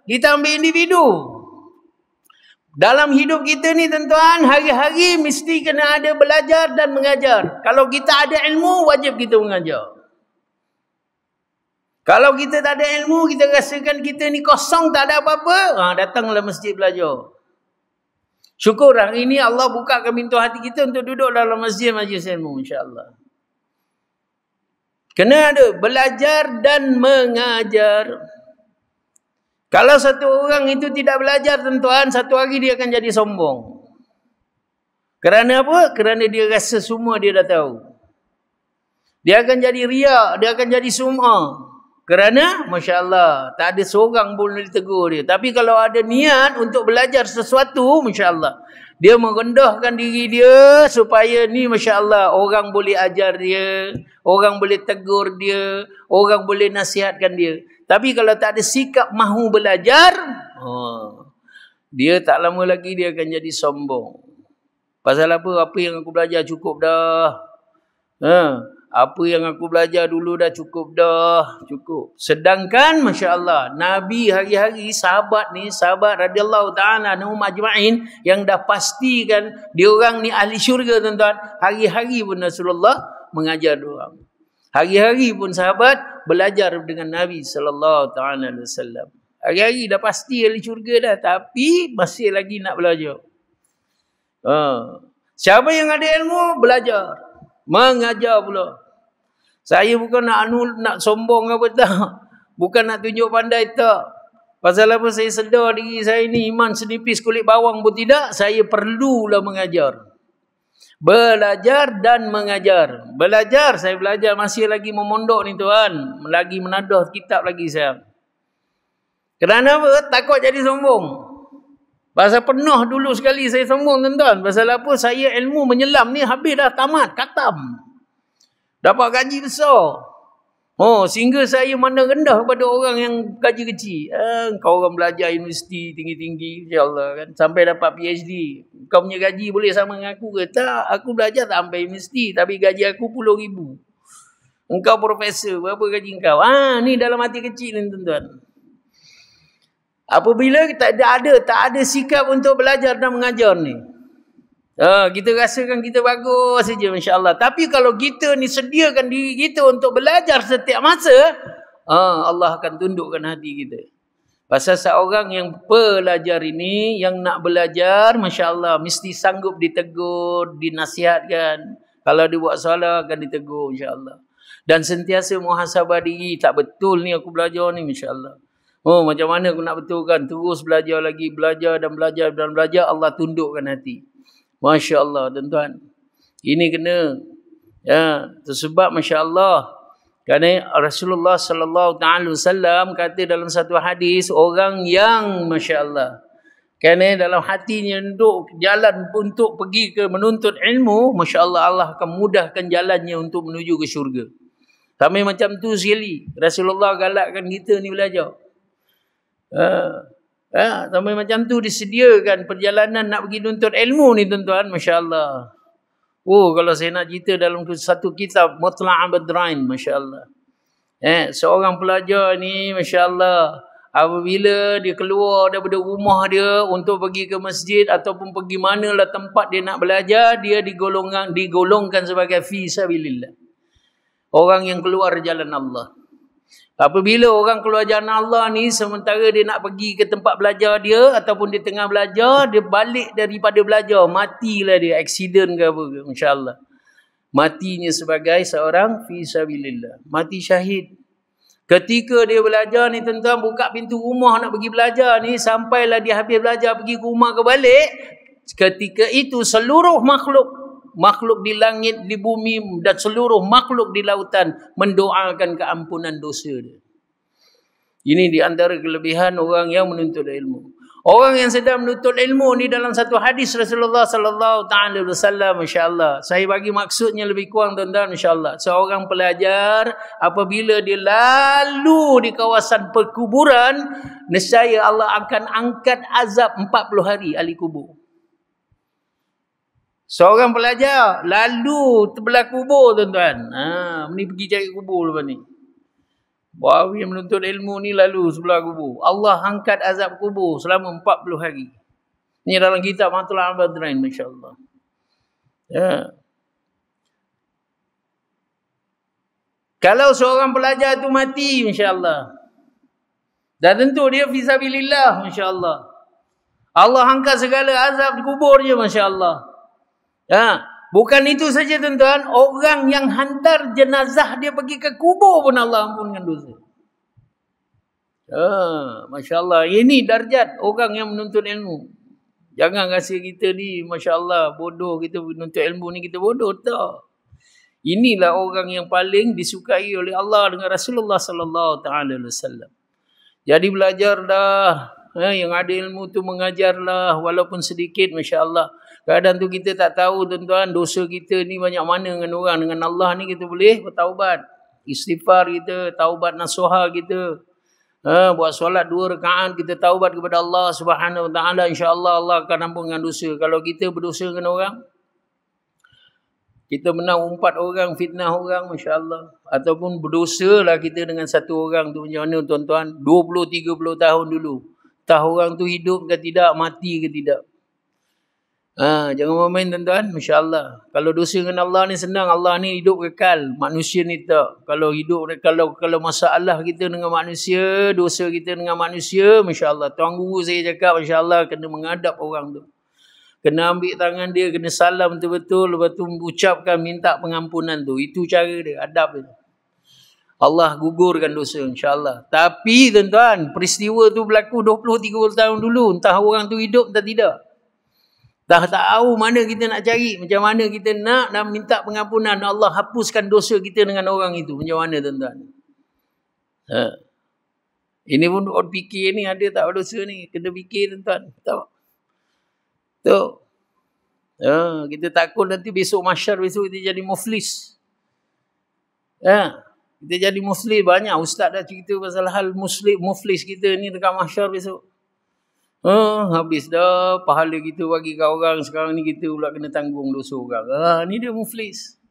Kita ambil individu. Dalam hidup kita ni, tuan-tuan, hari-hari mesti kena ada belajar dan mengajar. Kalau kita ada ilmu, wajib kita mengajar. Kalau kita tak ada ilmu, kita rasakan kita ni kosong, tak ada apa-apa, datanglah masjid belajar. Syukur hari ini Allah bukakan pintu hati kita untuk duduk dalam masjid majlis ilmu, insya-Allah. Kena ada belajar dan mengajar. Kalau satu orang itu tidak belajar, tuan-tuan, satu hari dia akan jadi sombong. Kerana apa? Kerana dia rasa semua dia dah tahu. Dia akan jadi riak, dia akan jadi sum'ah. Kerana, Masya Allah, tak ada seorang pun boleh tegur dia. Tapi kalau ada niat untuk belajar sesuatu, Masya Allah, dia merendahkan diri dia supaya ni, Masya Allah, orang boleh ajar dia, orang boleh tegur dia, orang boleh nasihatkan dia. Tapi kalau tak ada sikap mahu belajar, dia tak lama lagi dia akan jadi sombong. Pasal apa? Apa yang aku belajar cukup dah. Apa yang aku belajar dulu dah cukup dah. Cukup. Sedangkan, Masya Allah, Nabi hari-hari, sahabat ni, sahabat radhiyallahu ta'ala anhum ajma'in, yang dah pastikan diorang ni ahli syurga, tuan-tuan. Hari-hari pun Rasulullah mengajar diorang. Hari-hari pun sahabat belajar dengan Nabi sallallahu ta'ala alaihi wasallam. Hari-hari dah pasti ahli syurga dah. Tapi masih lagi nak belajar. Siapa yang ada ilmu, belajar. Mengajar pula. Saya bukan nak sombong apa tak. Bukan nak tunjuk pandai, tak. Pasal apa saya sedar diri saya ni iman senipis kulit bawang pun tidak, saya perlulah mengajar. Belajar dan mengajar. Belajar, saya belajar masih lagi memondok ni tuan. Lagi menadah kitab lagi saya. Kerana apa? Takut jadi sombong. Pasal pernah dulu sekali saya sombong tuan-tuan. Pasal apa? Saya ilmu menyelam ni habis dah tamat, katam. Dapat gaji besar. Oh, sehingga saya mana rendah kepada orang yang gaji kecil. Kau orang belajar universiti tinggi-tinggi, insya-Allah kan, sampai dapat PhD. Kau punya gaji boleh sama dengan aku ke? Tak, aku belajar tak sampai universiti, tapi gaji aku 10,000. Engkau profesor, berapa gaji engkau? Ni dalam hati kecil ni tuan-tuan. Apabila tak ada sikap untuk belajar dan mengajar ni, kita rasakan kita bagus saja, insya-Allah. Tapi kalau kita ni sediakan diri kita untuk belajar setiap masa, Allah akan tundukkan hati kita. Pasal seorang yang pelajar ini, yang nak belajar, masya-Allah, mesti sanggup ditegur, dinasihatkan. Kalau dia buat salah akan ditegur, insya-Allah. Dan sentiasa muhasabah diri, tak betul ni aku belajar ni, masya-Allah. Macam mana aku nak betulkan? Terus belajar lagi, belajar dan belajar dan belajar, Allah tundukkan hati. Masya Allah, tuan-tuan. Ini kena. Tersebab Masya Allah. Kerana Rasulullah SAW kata dalam satu hadis, orang yang Masya Allah, kerana dalam hatinya untuk jalan untuk pergi ke menuntut ilmu, Masya Allah, Allah akan mudahkan jalannya untuk menuju ke syurga. Sampai macam tu sekali. Rasulullah galakkan kita ni belajar. Sampai macam tu disediakan perjalanan nak pergi nuntut ilmu ni tuan-tuan, masya-Allah. Kalau saya nak cerita dalam satu kitab Mutla' Badrain, masya-Allah. Seorang pelajar ni, masya-Allah, apabila dia keluar daripada rumah dia untuk pergi ke masjid ataupun pergi manalah tempat dia nak belajar, dia digolongkan sebagai fi sabilillah. Orang yang keluar jalan Allah. Apabila orang keluar jalan Allah ni, sementara dia nak pergi ke tempat belajar dia ataupun dia tengah belajar, dia balik daripada belajar, matilah dia, aksiden ke apa ke, insya-Allah. Matinya sebagai seorang fi sabilillah, mati syahid. Ketika dia belajar ni tuan-tuan, buka pintu rumah nak pergi belajar ni, sampailah dia habis belajar pergi ke rumah ke balik, ketika itu seluruh makhluk di langit, di bumi dan seluruh makhluk di lautan mendoakan keampunan dosa dia. Ini di antara kelebihan orang yang menuntut ilmu. Orang yang sedang menuntut ilmu ni, dalam satu hadis Rasulullah sallallahu taala wasallam, masya-Allah. Saya bagi maksudnya lebih kurang tuan-tuan, masya-Allah. Seorang pelajar apabila dia lalu di kawasan perkuburan, nescaya Allah akan angkat azab 40 hari ahli kubur. Seorang pelajar lalu terbelah kubur tuan-tuan. Ni pergi cari kubur lepas ni. Bahawa yang menuntut ilmu ni lalu sebelah kubur. Allah angkat azab kubur selama 40 hari. Ni dalam kitab Mutla' Badrain, masya-Allah. Kalau seorang pelajar tu mati, masya-Allah, dah tentu dia fisabilillah, masya-Allah. Allah angkat segala azab di kuburnya, masya-Allah. Bukan itu saja tuan-tuan, orang yang hantar jenazah dia pergi ke kubur pun Allah ampunkan dosa. Masya-Allah, ini darjat orang yang menuntut ilmu. Jangan rasa kita ni masya-Allah bodoh, kita menuntut ilmu ni kita bodoh, tak. Inilah orang yang paling disukai oleh Allah dengan Rasulullah sallallahu taala wasallam. Jadi belajarlah, yang ada ilmu tu mengajarlah walaupun sedikit, masya-Allah. Kadang tu kita tak tahu tuan-tuan, dosa kita ni banyak mana dengan orang. Dengan Allah ni kita boleh bertaubat, istighfar kita, taubat nasuha kita. Buat solat 2 rakaat, kita taubat kepada Allah Subhanahu Wa Taala, insya-Allah Allah akan ampunkan dosa. Kalau kita berdosa dengan orang, kita menang umpat orang, fitnah orang, masya-Allah, ataupun berdosa lah kita dengan satu orang tu, macam mana tuan-tuan, 20-30 tahun dulu, entah orang tu hidup ke tidak, mati ke tidak. Jangan main tuan-tuan, masya-Allah. Kalau dosa dengan Allah ni senang, Allah ni hidup kekal, manusia ni tak. Kalau hidup, kalau masalah kita dengan manusia, dosa kita dengan manusia, masya-Allah, tuan guru saya cakap, masya-Allah, kena menghadap orang tu, kena ambil tangan dia, kena salam betul-betul, lepas tu ucapkan minta pengampunan tu. Itu cara dia, adab dia. Allah gugurkan dosa insya-Allah. Tapi tuan-tuan, peristiwa tu berlaku 20-30 tahun dulu. Entah orang tu hidup entah tidak. Dah tak tahu mana kita nak cari. Macam mana kita nak minta pengampunan. Allah hapuskan dosa kita dengan orang itu. Macam mana tuan-tuan? Ini pun orang fikir ni ada tak dosa ni. Kena fikir tuan-tuan. Tahu? Tu. Kita takut nanti besok mahsyar, besok kita jadi muflis. Kita jadi muflis. Banyak ustaz dah cerita pasal hal muflis kita ni dekat mahsyar besok. Habis dah pahala kita bagi kat orang. Sekarang ni kita pula kena tanggung dosa orang. Ni dia muflis.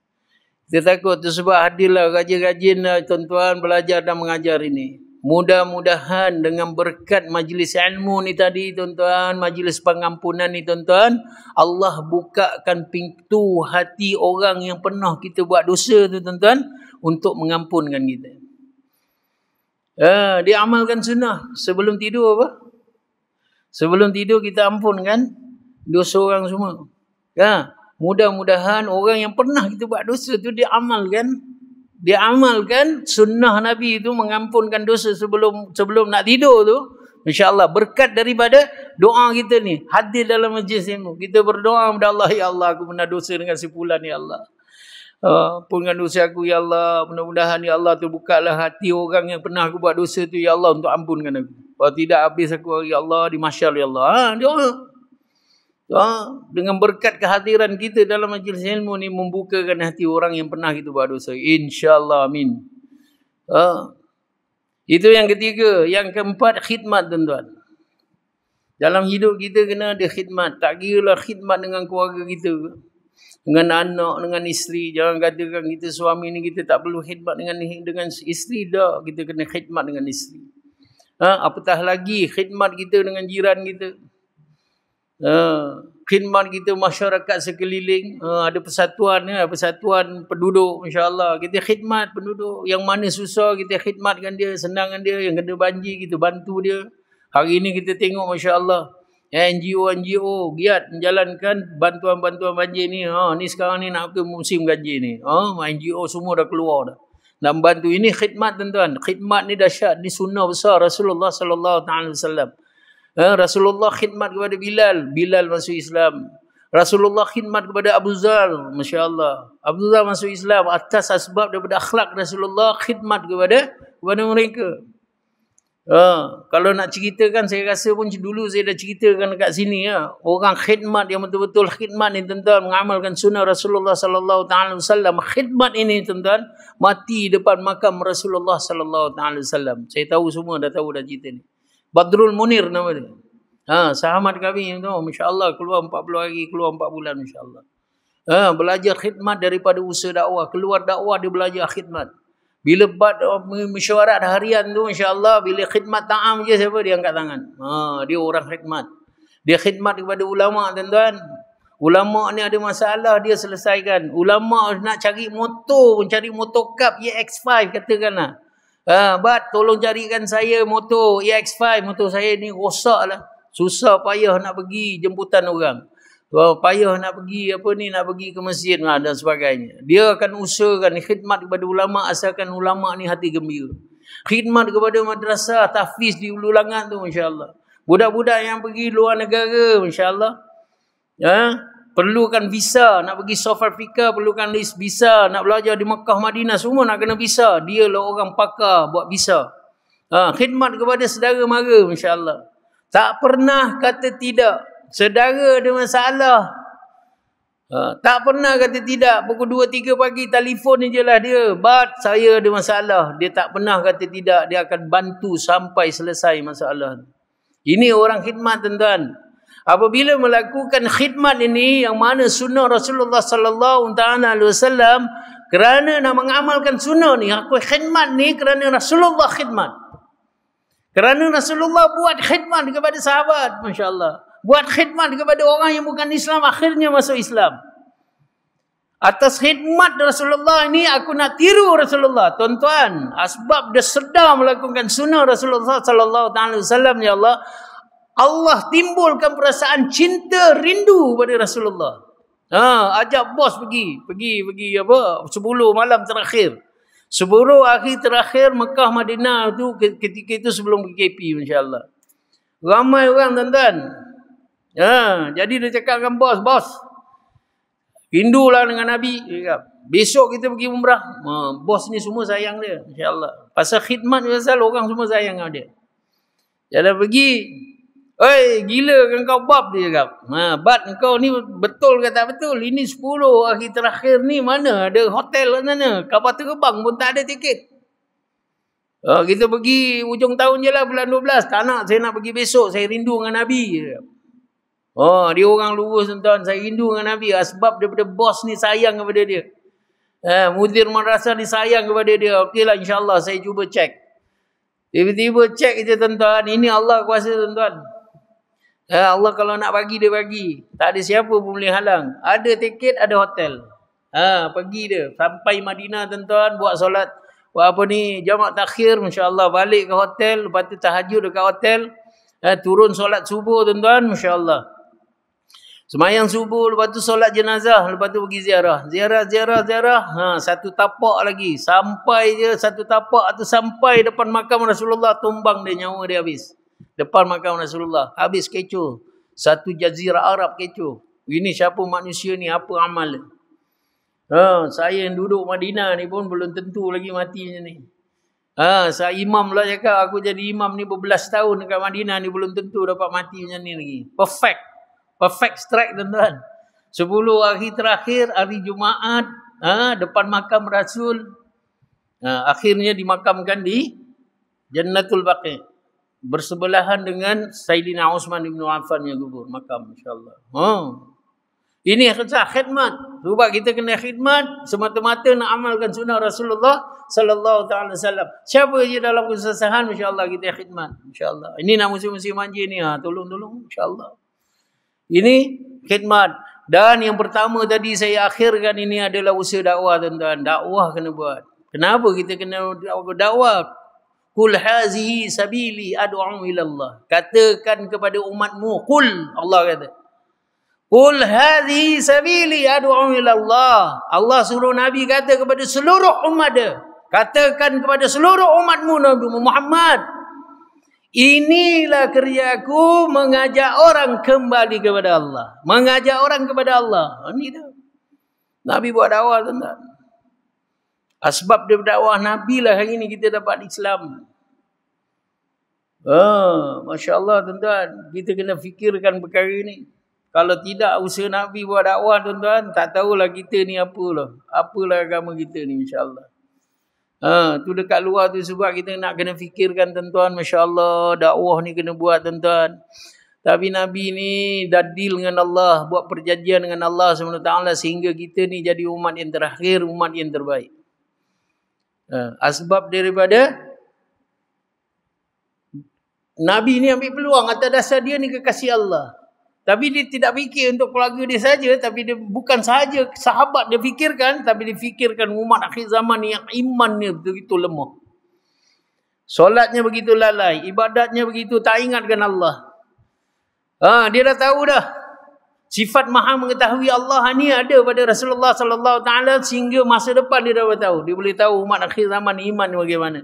Kita takut tu sebab hadirlah rajin-rajin lah tuan-tuan belajar dan mengajar ini. Mudah-mudahan dengan berkat majlis ilmu ni tadi tuan-tuan, majlis pengampunan ni tuan-tuan, Allah bukakan pintu hati orang yang pernah kita buat dosa tu tuan-tuan untuk mengampunkan kita. Dia amalkan sunnah sebelum tidur apa? Sebelum tidur kita ampunkan dosa orang semua. Mudah-mudahan orang yang pernah kita buat dosa tu dia amalkan sunnah Nabi itu mengampunkan dosa sebelum nak tidur tu. InsyaAllah berkat daripada doa kita ni hadir dalam majlis ilmu. Kita berdoa kepada Allah, ya Allah aku pernah dosa dengan si fulan ya Allah. Ampunkan dosa aku ya Allah. Mudah-mudahan ya Allah terbukalah hati orang yang pernah aku buat dosa tu ya Allah untuk ampunkan aku. Kalau tidak habis aku ya Allah di mahsyar ya Allah. Doa. Dengan berkat kehadiran kita dalam majlis ilmu ni membukakan hati orang yang pernah kita buat dosa. InsyaAllah amin. Itu yang ketiga. Yang keempat khidmat tuan-tuan. Dalam hidup kita kena ada khidmat. Tak kira lah khidmat dengan keluarga kita. Dengan anak, dengan isteri. Jangan katakan kita suami ni kita tak perlu khidmat dengan isteri. Dah kita kena khidmat dengan isteri. Apatah lagi khidmat kita dengan jiran kita. Khidmat kita masyarakat sekeliling. Ada persatuan penduduk insya-Allah. Kita khidmat penduduk yang mana susah kita khidmatkan dia, senangkan dia, yang kena banjir kita bantu dia. Hari ini kita tengok masya-Allah NGO giat menjalankan bantuan-bantuan banjir ni. Ni sekarang ni nak ke musim banjir ni. NGO semua dah keluar dah. Nak bantu ini khidmat tuan-tuan. Khidmat ni dahsyat, ni sunnah besar Rasulullah sallallahu alaihi wasallam. Rasulullah khidmat kepada Bilal masuk Islam. Rasulullah khidmat kepada Abu Dzar, masya-Allah. Abu Dzar masuk Islam atas sebab daripada akhlak Rasulullah khidmat kepada mereka. Kalau nak ceritakan saya rasa pun dulu saya dah ceritakan dekat sini ya. Orang khidmat yang betul-betul khidmat ni tuan-tuan mengamalkan sunnah Rasulullah sallallahu alaihi wasallam. Khidmat ini tuan-tuan mati depan makam Rasulullah sallallahu alaihi wasallam. Saya tahu semua dah tahu dah cerita ni. Badrul Munir nama dia. Sahabat kami tu, masya-Allah keluar 40 hari, keluar 4 bulan insya-Allah. Belajar khidmat daripada usaha dakwah, keluar dakwah dia belajar khidmat. Bila mesyuarat harian tu insya-Allah bila khidmat ta'am je siapa dia angkat tangan. Dia orang khidmat. Dia khidmat kepada ulama tuan-tuan. Ulama ni ada masalah dia selesaikan. Ulama nak cari motor pun cari motor cup EX5 katakanlah. Tolong carikan saya motor EX5, motor saya ni rosak lah. Susah payah nak pergi jemputan orang. Payah nak pergi nak pergi ke masjid dan sebagainya. Dia akan usahakan khidmat kepada ulama asalkan ulama ni hati gembira. Khidmat kepada madrasah tahfiz di Ulu Langat tu insya-Allah. Budak-budak yang pergi luar negara insya-Allah. Perlukan visa, nak pergi South Africa perlukan list visa, nak belajar di Mekah Madinah semua nak kena visa. Dia lah orang pakar buat visa. Khidmat kepada saudara mara insya-Allah. Tak pernah kata tidak. Saudara ada masalah. Tak pernah kata tidak. Pukul 2-3 pagi telefon je lah dia. Saya ada masalah. Dia tak pernah kata tidak. Dia akan bantu sampai selesai masalah. Ini orang khidmat tuan-tuan. Apabila melakukan khidmat ini yang mana sunnah Rasulullah sallallahu alaihi wasallam kerana nak mengamalkan sunnah ni, aku khidmat ni kerana Rasulullah khidmat. Kerana Rasulullah buat khidmat kepada sahabat, masya-Allah. Buat khidmat kepada orang yang bukan Islam akhirnya masuk Islam. Atas khidmat Rasulullah ini aku nak tiru Rasulullah. Tuan-tuan, sebab dia sedar melakukan sunnah Rasulullah sallallahu alaihi wasallam ya Allah timbulkan perasaan cinta rindu pada Rasulullah. Ajak bos pergi 10 malam terakhir. 10 hari terakhir Mekah Madinah tu ketika itu sebelum PKP, masya-Allah. Ramai orang tuan-tuan. Jadi dia cakap dengan bos, rindulah dengan Nabi. Besok kita pergi umrah. Bos ni semua sayang dia, insya-Allah. Pasal khidmat pasal orang semua sayang dengan dia. Jadi pergi, oi, gila kan kau bab, dia cakap. Bab kau ni betul ke tak betul? Ini 10 hari terakhir ni mana ada hotel kat sana? Kapal terbang pun tak ada tiket. Kita pergi ujung tahun je lah, bulan 12. Tak nak, saya nak pergi besok. Saya rindu dengan Nabi. Dia orang lurus tuan-tuan. Saya rindu dengan Nabi. Sebab daripada bos ni sayang kepada dia. Mudir madrasah ni sayang kepada dia. Okeylah, insyaAllah saya cuba cek. Tiba-tiba cek je tuan-tuan. Ini Allah kuasa tuan-tuan. Allah kalau nak bagi, dia bagi. Tak ada siapa pun boleh halang. Ada tiket, ada hotel. Pergi dia. Sampai Madinah tuan-tuan. Buat solat. Buat apa ni? Jamak takhir. MasyaAllah. Balik ke hotel. Lepas tu tahajud dekat hotel. Turun solat subuh tuan-tuan. MasyaAllah. Semayang subuh. Lepas tu solat jenazah. Lepas tu pergi ziarah. Ziarah. Satu tapak lagi. Sampai je satu tapak tu. Sampai depan makam Rasulullah. Tumbang dia, nyawa dia habis. Depan makam Rasulullah. Habis kecoh. Satu jazirah Arab kecoh. Ini siapa manusia ni? Apa amal dia? Saya yang duduk Madinah ni pun belum tentu lagi mati macam ni. Saya imam lah cakap. Aku jadi imam ni berbelas tahun dekat Madinah ni. Belum tentu dapat mati macam ni lagi. Perfect strike tuan-tuan. 10 hari terakhir, hari Jumaat. Depan makam Rasul. Akhirnya dimakamkan di Jannatul Baqi. Bersebelahan dengan Sayyidina Uthman bin Affan yang kubur. Makam, insyaAllah. Ini khidmat. Sebab kita kena khidmat semata-mata nak amalkan sunnah Rasulullah sallallahu ta'ala wasallam. Siapa je dalam kesusahan, insya-Allah kita khidmat. Insya-Allah. Ini nak musim-musim haji ni. Tolong-tolong, insya-Allah. Ini khidmat. Dan yang pertama tadi saya akhirkan ini adalah usaha dakwah tuan-tuan. Dakwah kena buat. Kenapa kita kena dakwah? Qul hazihi sabili ad'u ila Allah. Katakan kepada umatmu, qul, Allah kata. Qul hazihi sabili ad'u ila Allah. Allah suruh Nabi kata kepada seluruh umat dia. Katakan kepada seluruh umatmu Nabi Muhammad. Inilah kerjaku, mengajak orang kembali kepada Allah. Mengajak orang kepada Allah. Ini dah. Nabi buat dakwah tuan-tuan. Sebab dia berdakwah Nabi lah hari ni kita dapat Islam. Masya Allah tuan-tuan. Kita kena fikirkan perkara ni. Kalau tidak usaha Nabi buat dakwah tuan-tuan, tak tahulah kita ni apalah. Apalah agama kita ni, insya-Allah. Tu dekat luar tu sebab kita nak kena fikirkan tuan-tuan. Masya Allah, dakwah ni kena buat tuan-tuan. Tapi Nabi ni dah deal dengan Allah, buat perjanjian dengan Allah SWT sehingga kita ni jadi umat yang terakhir, umat yang terbaik. Sebab daripada Nabi ni ambil peluang atas dasar dia ni kekasih Allah. Tapi dia tidak fikir untuk keluarga dia saja, tapi dia bukan sahaja sahabat dia fikirkan, tapi dia fikirkan umat akhir zaman ni yang imannya begitu lemah. Solatnya begitu lalai, ibadatnya begitu tak ingatkan Allah. Dia dah tahu dah. Sifat maha mengetahui Allah ni ada pada Rasulullah sallallahu taala sehingga masa depan dia dah tahu. Dia boleh tahu umat akhir zaman iman bagaimana.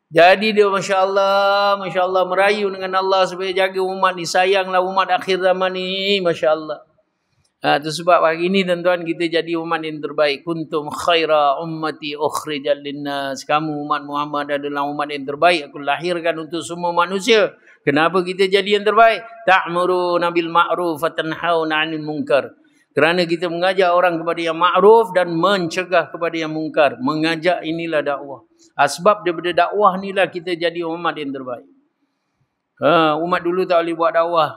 Jadi dia Masya Allah merayu dengan Allah supaya jaga umat ni. Sayanglah umat akhir zaman ni. Masya Allah. Itu sebab hari ini tuan-tuan kita jadi umat yang terbaik. Kuntum khaira ummati ukhrijal linnas. Kamu umat Muhammad adalah umat yang terbaik. Aku lahirkan untuk semua manusia. Kenapa kita jadi yang terbaik? Ta'muruna bil ma'ruf wa tanhauna 'anil munkar. Kerana kita mengajak orang kepada yang ma'ruf dan mencegah kepada yang mungkar. Mengajak inilah dakwah. Sebab daripada dakwah inilah kita jadi umat yang terbaik. Umat dulu tak boleh buat dakwah.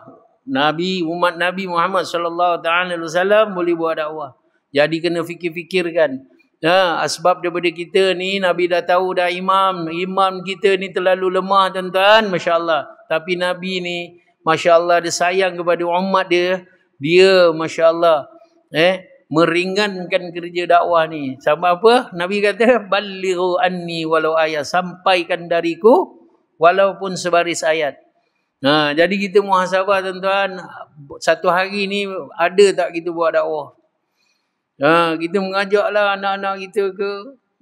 Umat Nabi Muhammad sallallahu alaihi wasallam boleh buat dakwah. Jadi kena fikir-fikirkan. Sebab daripada kita ni Nabi dah tahu dah imam kita ni terlalu lemah tuan-tuan, masya-Allah. Tapi Nabi ni masya-Allah dia sayang kepada umat dia. Dia masya-Allah meringankan kerja dakwah ni. Sama apa? Nabi kata balighu anni walau ayat, sampaikan dariku walaupun sebaris ayat. Jadi kita muhasabah tuan-tuan, satu hari ni ada tak kita buat dakwah? Kita mengajaklah anak-anak kita ke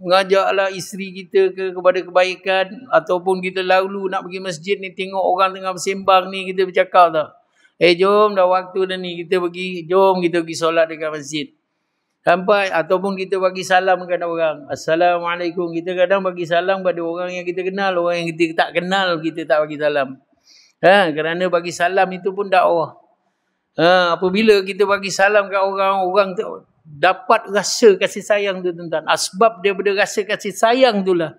mengajaklah isteri kita kepada kebaikan, ataupun kita lalu nak pergi masjid ni, tengok orang tengah bersembang ni, kita bercakap tak? Jom dah waktu dah ni, kita pergi, jom kita pergi solat dekat masjid. Sampai, ataupun kita bagi salam kepada orang. Assalamualaikum. Kita kadang bagi salam pada orang yang kita kenal, orang yang kita tak kenal, kita tak bagi salam. Kerana bagi salam itu pun dakwah. Apabila kita bagi salam kat orang, orang tu dapat rasa kasih sayang tu, tuan-tuan. Sebab daripada rasa kasih sayang tu lah.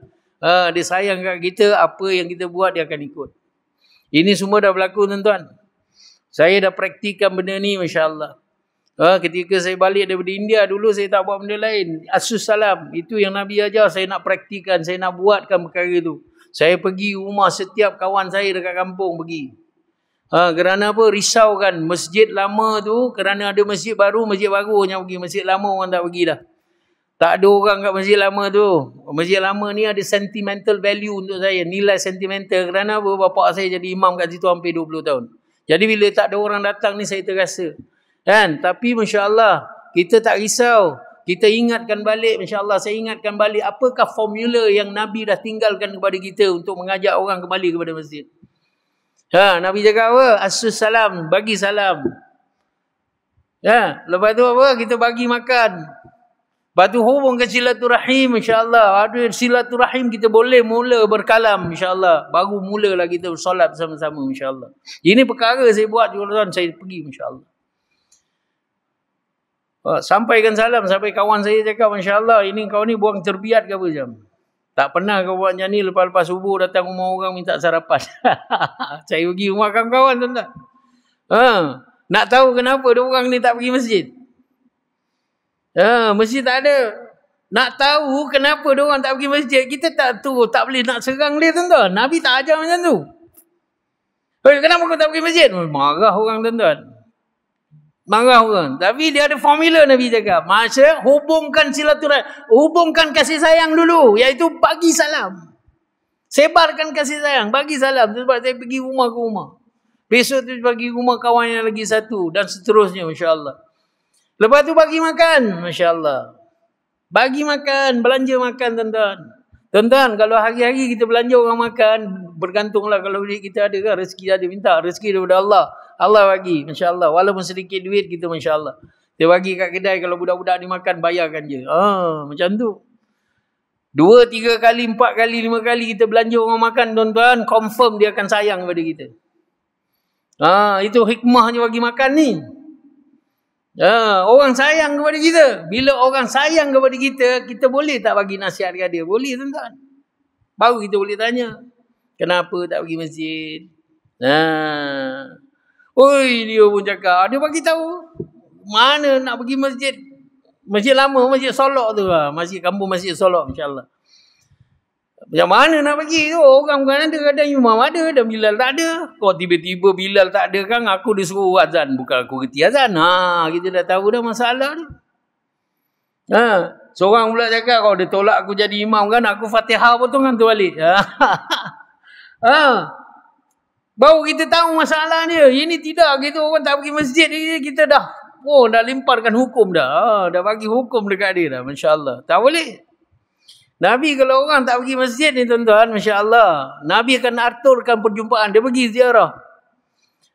Dia sayang kat kita, apa yang kita buat dia akan ikut. Ini semua dah berlaku, tuan-tuan. Saya dah praktikan benda ni, Masya Allah. Ketika saya balik daripada India, dulu saya tak buat benda lain. Asus salam. Itu yang Nabi ajar, saya nak praktikan, saya nak buatkan perkara tu. Saya pergi rumah setiap kawan saya dekat kampung pergi. Kerana apa? Risau kan. Masjid lama tu, kerana ada masjid baru yang pergi. Masjid lama orang tak pergi dah. Tak ada orang kat masjid lama tu. Masjid lama ni ada sentimental value untuk saya. Nilai sentimental. Kerana apa? Bapak saya jadi imam kat situ hampir 20 tahun. Jadi bila tak ada orang datang ni, saya terasa. Kan? Tapi Masya Allah, kita tak risau. Kita ingatkan balik, Masya Allah, saya ingatkan balik apakah formula yang Nabi dah tinggalkan kepada kita untuk mengajak orang kembali kepada masjid. Nabi cakap apa? Asus salam, bagi salam. Lepas tu apa? Kita bagi makan. Lepas tu hubungkan silaturahim, Masya Allah. Ada silaturahim, kita boleh mula berkalam, Masya Allah. Baru mulalah kita bersolat bersama-sama, Masya Allah. Ini perkara saya buat, tuan-tuan, saya pergi, Masya Allah. Sampaikan salam sampai kawan saya cakap, Masya Allah, ini kau ni buang terbiat ke apa jam? Tak pernah kau buat macam ni, lepas-lepas subuh datang rumah orang minta sarapan. Saya pergi rumah kawan-kawan, tuan-tuan. Nak tahu kenapa dia orang ni tak pergi masjid? Masjid tak ada. Nak tahu kenapa dia orang tak pergi masjid, kita tak boleh nak serang dia, tuan-tuan. Nabi tak ajar macam tu. Kenapa kau tak pergi masjid? Marah orang, tuan-tuan. Marah orang. Tapi dia ada formula, Nabi cakap. Maksudnya hubungkan silaturahim, hubungkan kasih sayang dulu, iaitu bagi salam. Sebarkan kasih sayang, bagi salam. Sebab saya pergi rumah ke rumah. Besok tu bagi rumah kawan yang lagi satu dan seterusnya, Masya Allah. Lepas tu bagi makan, Masya Allah. Bagi makan, belanja makan, tuan-tuan. Tuan-tuan, kalau hari-hari kita belanja orang makan, bergantunglah kalau duit kita ada kan, rezeki ada, minta rezeki daripada Allah. Allah bagi, Masya Allah. Walaupun sedikit duit kita, Masya Allah. Dia bagi kat kedai, kalau budak-budak ni makan, bayarkan je. Macam tu. 2, 3 kali, 4 kali, 5 kali kita belanja orang makan, tuan-tuan, confirm dia akan sayang kepada kita. Itu hikmahnya bagi makan ni. Orang sayang kepada kita. Bila orang sayang kepada kita, kita boleh tak bagi nasihat kepada dia? Boleh, tuan-tuan. Baru kita boleh tanya, kenapa tak pergi masjid? Dia pun cakap, dia bagi tahu mana nak pergi masjid. Masjid lama, masjid Solok tu lah. Masjid kampung, masjid Solok, insya-Allah. Macam mana nak pergi tu? Orang bukan ada, kadang imam ada dan Bilal tak ada. Kau tiba-tiba Bilal tak ada kan, aku disuruh azan, bukan aku reti azan. Kita dah tahu dah masalah tu. Seorang pula cakap, kalau dia tolak aku jadi imam kan, aku Fatihah potongan tu balik. Baru kita tahu masalah dia. Ini tidak, kita orang tak pergi masjid, kita dah lemparkan hukum dah. Dah bagi hukum dekat dia dah, Masya Allah. Tak boleh. Nabi kalau orang tak pergi masjid ni, tuan-tuan, Masya Allah, Nabi akan aturkan perjumpaan. Dia pergi ziarah.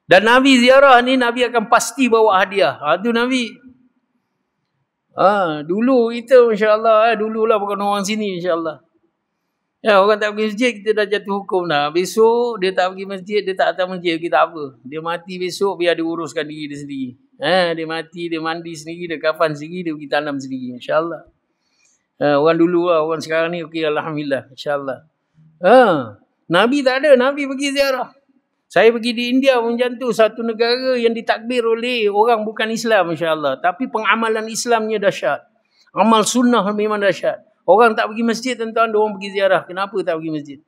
Dan Nabi ziarah ni, Nabi akan pasti bawa hadiah. Itu Nabi. Dulu kita, Masya Allah, dululah bukan orang sini, Masya Allah. Orang tak pergi masjid, kita dah jatuh hukum dah. Besok dia tak pergi masjid, dia tak datang masjid, kita apa? Dia mati besok, biar dia uruskan diri dia sendiri. Dia mati, dia mandi sendiri, dia kafan sendiri, dia pergi tanam sendiri, insya-Allah. Orang dulu lah, orang sekarang ni okey, alhamdulillah, insya-Allah. Nabi tak ada, Nabi pergi ziarah. Saya pergi di India macam tu, satu negara yang ditakbir oleh orang bukan Islam, insya-Allah, tapi pengamalan Islamnya dahsyat. Amal sunnah memang dahsyat. Orang tak pergi masjid, tuan-tuan, orang pergi ziarah. Kenapa tak pergi masjid?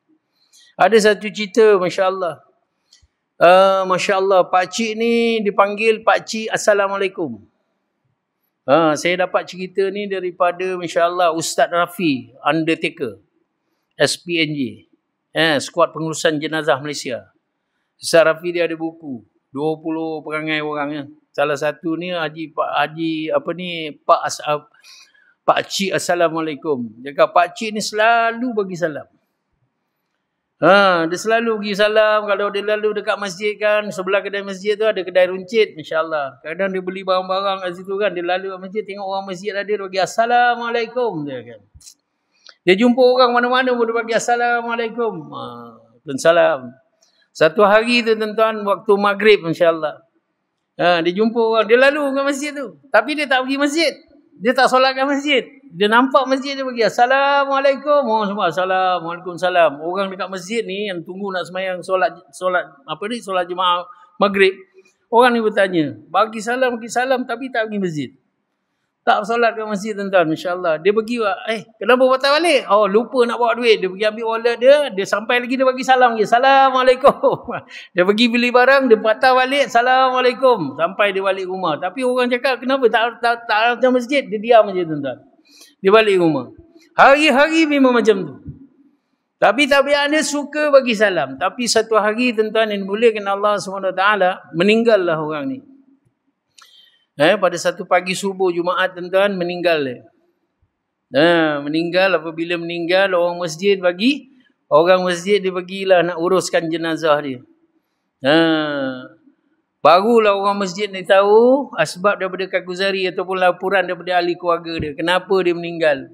Ada satu cerita, Masya Allah. Masya Allah, pakcik ni dipanggil Pakcik Assalamualaikum. Saya dapat cerita ni daripada, Masya Allah, Ustaz Rafi, Undertaker, SPNJ, Skuad Pengurusan Jenazah Malaysia. Ustaz Rafi dia ada buku, 20 perangai orang. Salah satu ni Pak Pakcik Assalamualaikum. Dia kata pakcik ni selalu bagi salam. Dia selalu bagi salam. Kalau dia lalu dekat masjid kan, sebelah kedai masjid tu ada kedai runcit, masya-Allah. Kadang dia beli barang-barang kat situ kan, dia lalu kat masjid tengok orang masjid ada, dia bagi Assalamualaikum dia kan. Dia jumpa orang mana-mana pun dia bagi Assalamualaikum. Salam. Satu hari tu tuan-tuan waktu maghrib insya-Allah. Dia jumpa orang, dia lalu kat masjid tu. Tapi dia tak pergi masjid. Dia tak solat kat masjid. Dia nampak masjid, dia bagi Assalamualaikum. Orang semua Assalamualaikum salam. Orang dekat masjid ni yang tunggu nak sembahyang solat jemaah maghrib. Orang ni bertanya, bagi salam tapi tak pergi masjid. Tak solat kat masjid tuan-tuan, masya-Allah. Dia pergi, kenapa batal balik? Oh, lupa nak bawa duit. Dia pergi ambil wallet dia sampai lagi dia bagi salam lagi. Assalamualaikum. Dia pergi beli barang, dia batal balik, Assalamualaikum. Sampai dia balik rumah. Tapi orang cakap, kenapa tak datang masjid? Dia diam aja tuan-tuan. Dia balik rumah. Hari-hari memang macam tu. Tapi tabiat dia suka bagi salam. Tapi satu hari tuan-tuan yang dimuliakan Allah SWT, meninggallah orang ni. Pada satu pagi subuh Jumaat tuan-tuan meninggal dia. Meninggal, apabila meninggal orang masjid dia bagilah nak uruskan jenazah dia. Barulah orang masjid ni tahu asbab daripada Kakuzari ataupun laporan daripada ahli keluarga dia. Kenapa dia meninggal?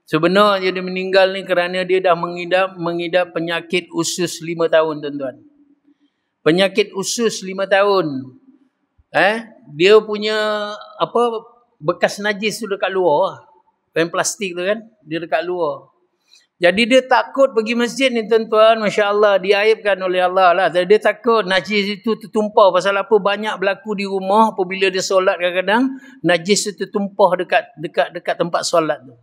Sebenarnya dia meninggal ni kerana dia dah mengidap penyakit usus 5 tahun tuan-tuan. Penyakit usus 5 tahun. Dia punya bekas najis tu dekat luar. Pen plastik tu kan, dia dekat luar. Jadi dia takut pergi masjid ni tuan-tuan, masya-Allah, diaibkan oleh Allah lah. Dia takut najis itu tertumpah. Pasal apa? Banyak berlaku di rumah apabila dia solat kadang-kadang najis itu tertumpah dekat tempat solat tu.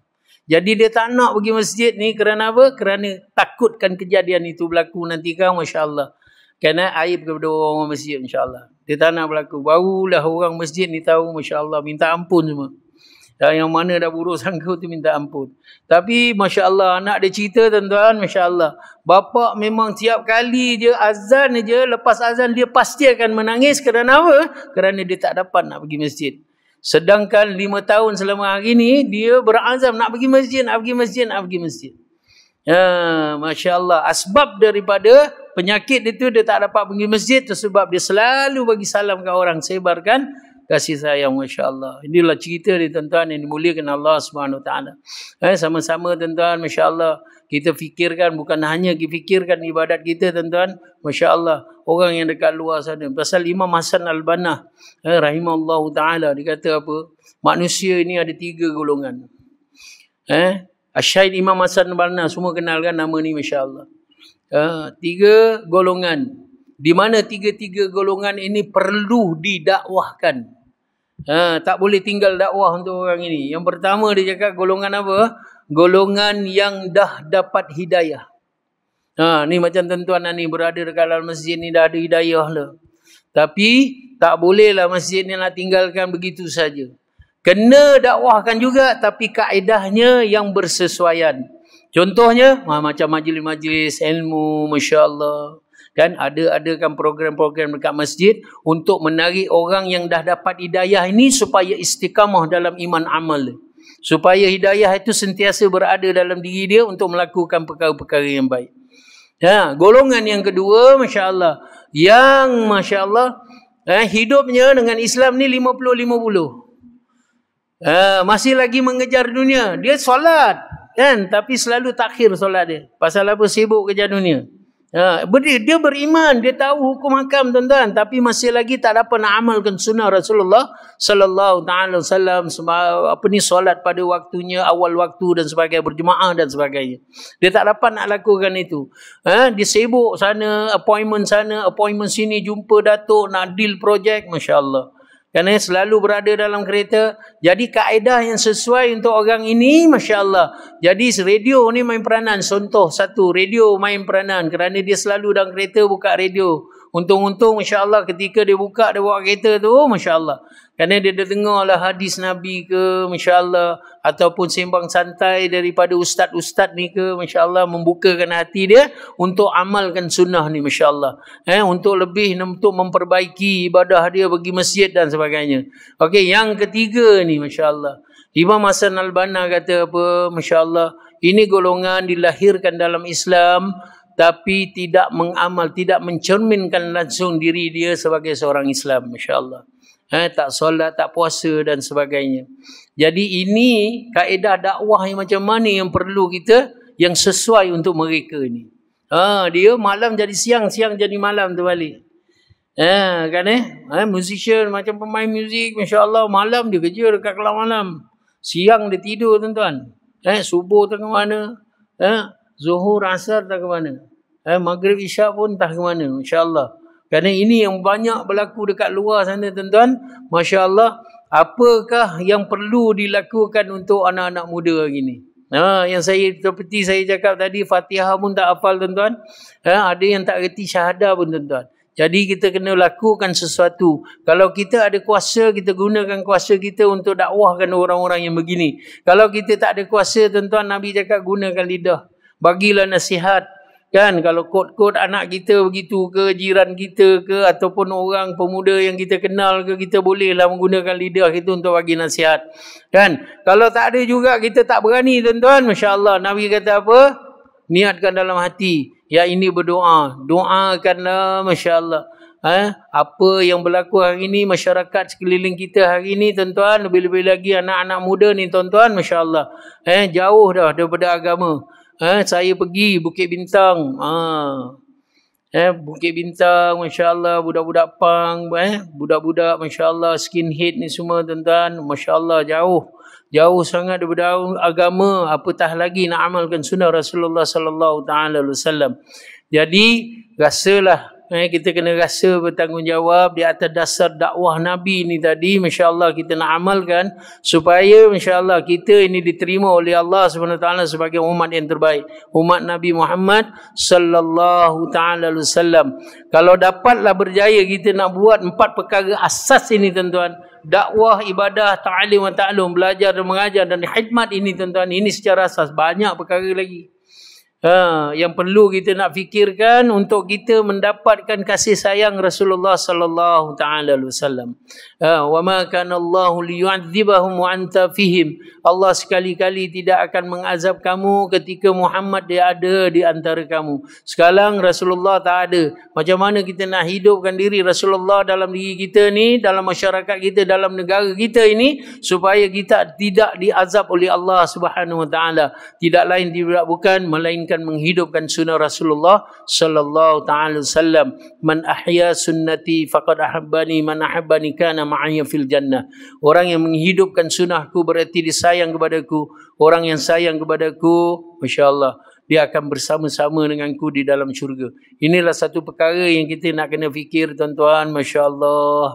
Jadi dia tak nak pergi masjid ni kerana apa? Kerana takutkan kejadian itu berlaku nanti kan, masya-Allah. Kerana aib kepada orang masjid, insya-Allah. Dia tak nak berlaku. Barulah orang masjid ni tahu, masya-Allah, minta ampun semua. Dan yang mana dah buruk sangka tu minta ampun. Tapi masya-Allah, anak dia cerita tuan-tuan, masya-Allah. Bapa memang tiap kali je azan je, lepas azan dia pasti akan menangis kerana apa? Kerana dia tak dapat nak pergi masjid. Sedangkan 5 tahun selama hari ni dia berazam nak pergi masjid, nak pergi masjid. Masya-Allah, asbab daripada penyakit itu dia tak dapat pergi masjid sebab dia selalu bagi salam ke orang, sebarkan kasih sayang, masya-Allah. Inilah cerita dia tuan-tuan yang dimuliakan Allah Subhanahu Taala. Sama-sama tuan-tuan, masya-Allah, kita fikirkan, bukan hanya fikirkan ibadat kita tuan-tuan, masya-Allah, orang yang dekat luar sana. Pasal Imam Hasan Al-Banna rahimahullahu taala dia kata apa? Manusia ini ada 3 golongan. Asy-Syaikh Imam Hasan Al-Banna, semua kenalkan nama ni, masya-Allah. 3 golongan, di mana 3 golongan ini perlu didakwahkan. Tak boleh tinggal dakwah untuk orang ini. Yang pertama dia cakap golongan apa? Golongan yang dah dapat hidayah. Ni macam tuan-tuan ni berada dekat dalam masjid ni dah ada hidayah lah. Tapi tak bolehlah masjid ni nak tinggalkan begitu saja. Kena dakwahkan juga, tapi kaedahnya yang bersesuaian. Contohnya macam majlis-majlis ilmu, masya-Allah. Kan adakan program-program dekat masjid untuk menarik orang yang dah dapat hidayah ini supaya istiqamah dalam iman amal. Supaya hidayah itu sentiasa berada dalam diri dia untuk melakukan perkara-perkara yang baik. Golongan yang kedua, masya-Allah, yang masya-Allah hidupnya dengan Islam ni 50-50. Masih lagi mengejar dunia. Dia solat kan, tapi selalu takhir solat dia. Pasal apa? Sibuk kejar dunia. Dia beriman, dia tahu hukum hakam tuan-tuan, tapi masih lagi tak dapat nak amalkan sunnah Rasulullah sallallahu taala wasallam, solat pada waktunya, awal waktu dan sebagainya, berjemaah dan sebagainya. Dia tak dapat nak lakukan itu. Dia sibuk sana, appointment sini, jumpa datuk, nak deal projek, masya-Allah. Kerana selalu berada dalam kereta. Jadi kaedah yang sesuai untuk orang ini, masya-Allah. Jadi radio ni main peranan. Contoh satu, radio main peranan. Kerana dia selalu dalam kereta buka radio. Untung-untung, masya-Allah, ketika dia buka, dia bawa kereta tu, masya-Allah. Kerana dia dengar lah hadis Nabi ke, masya-Allah. Ataupun sembang santai daripada ustaz-ustaz ni ke, masya-Allah, membukakan hati dia untuk amalkan sunnah ni, masya-Allah. Untuk memperbaiki ibadah dia pergi masjid dan sebagainya. Okey, yang ketiga ni, masya-Allah. Imam Hasan Al-Banna kata apa? Masya Allah, ini golongan dilahirkan dalam Islam tapi tidak mengamal, tidak mencerminkan langsung diri dia sebagai seorang Islam. Masya Allah. Tak solat, tak puasa dan sebagainya. Jadi ini kaedah dakwah yang macam mana yang perlu kita, yang sesuai untuk mereka ni. Dia malam jadi siang, siang jadi malam terbalik. Kan musician macam pemain muzik, Masya Allah, malam dia kerja dekat kelam malam. Siang dia tidur tuan-tuan. Subuh tak ke mana. Zuhur, asar tak ke mana. Maghrib, isyak pun tak ke mana. Masya Allah. Kerana ini yang banyak berlaku dekat luar sana tuan-tuan. Masya Allah. Apakah yang perlu dilakukan untuk anak-anak muda hari ni? Yang saya, seperti saya cakap tadi, Fatihah pun tak hafal tuan-tuan. Ada yang tak reti syahadah pun tuan-tuan. Jadi kita kena lakukan sesuatu. Kalau kita ada kuasa, kita gunakan kuasa kita untuk dakwahkan orang-orang yang begini. Kalau kita tak ada kuasa, tuan-tuan, Nabi cakap gunakan lidah. Bagilah nasihat. Kan, kalau kod-kod anak kita begitu ke, jiran kita ke, ataupun orang pemuda yang kita kenal ke, kita bolehlah menggunakan lidah kita untuk bagi nasihat. Kan, kalau tak ada juga, kita tak berani tuan-tuan. Masya Allah, Nabi kata apa? Niatkan dalam hati. Ya, ini berdoa. Doakanlah, Masya Allah. Apa yang berlaku hari ini, masyarakat sekeliling kita hari ini, tuan-tuan, lebih-lebih lagi anak-anak muda ni, tuan-tuan, Masya Allah. Jauh dah daripada agama. Saya pergi Bukit Bintang. Bukit Bintang, Masya Allah, budak-budak pang, budak-budak, Masya Allah, skinhead ni semua, tuan-tuan, Masya Allah, jauh sangat daripada agama, apatah lagi nak amalkan sunnah Rasulullah sallallahu taala alaihi wasallam. Jadi rasalah kita kena rasa bertanggungjawab di atas dasar dakwah Nabi ni tadi. Masya Allah, kita nak amalkan supaya Masya Allah kita ini diterima oleh Allah SWT sebagai umat yang terbaik, umat Nabi Muhammad sallallahu taala alaihi wasallam. Kalau dapatlah berjaya kita nak buat 4 perkara asas ini tuan-tuan, dakwah, ibadah, ta'lim wa ta'lum, belajar dan mengajar, dan khidmat ini tuan-tuan, ini secara asas. Banyak perkara lagi yang perlu kita nak fikirkan untuk kita mendapatkan kasih sayang Rasulullah sallallahu taala alaihi wasallam. Wa ma kana Allah liyu'adzibahum wa anta fihim. Allah sekali-kali tidak akan mengazab kamu ketika Muhammad dia ada di antara kamu. Sekarang Rasulullah tak ada. Macam mana kita nak hidupkan diri Rasulullah dalam diri kita ni, dalam masyarakat kita, dalam negara kita ini, supaya kita tidak diazab oleh Allah Subhanahu wa taala. Tidak lain tidak bukan melainkan menghidupkan sunnah Rasulullah sallallahu taala wasallam. Man ahya sunnati faqad ahabbani, man ahabbani kana ma'aya fil jannah. Orang yang menghidupkan sunnahku berarti disayang kepadaku. Orang yang sayang kepadaku, masya-Allah, dia akan bersama-sama denganku di dalam syurga. Inilah satu perkara yang kita nak kena fikir tuan-tuan, masya-Allah.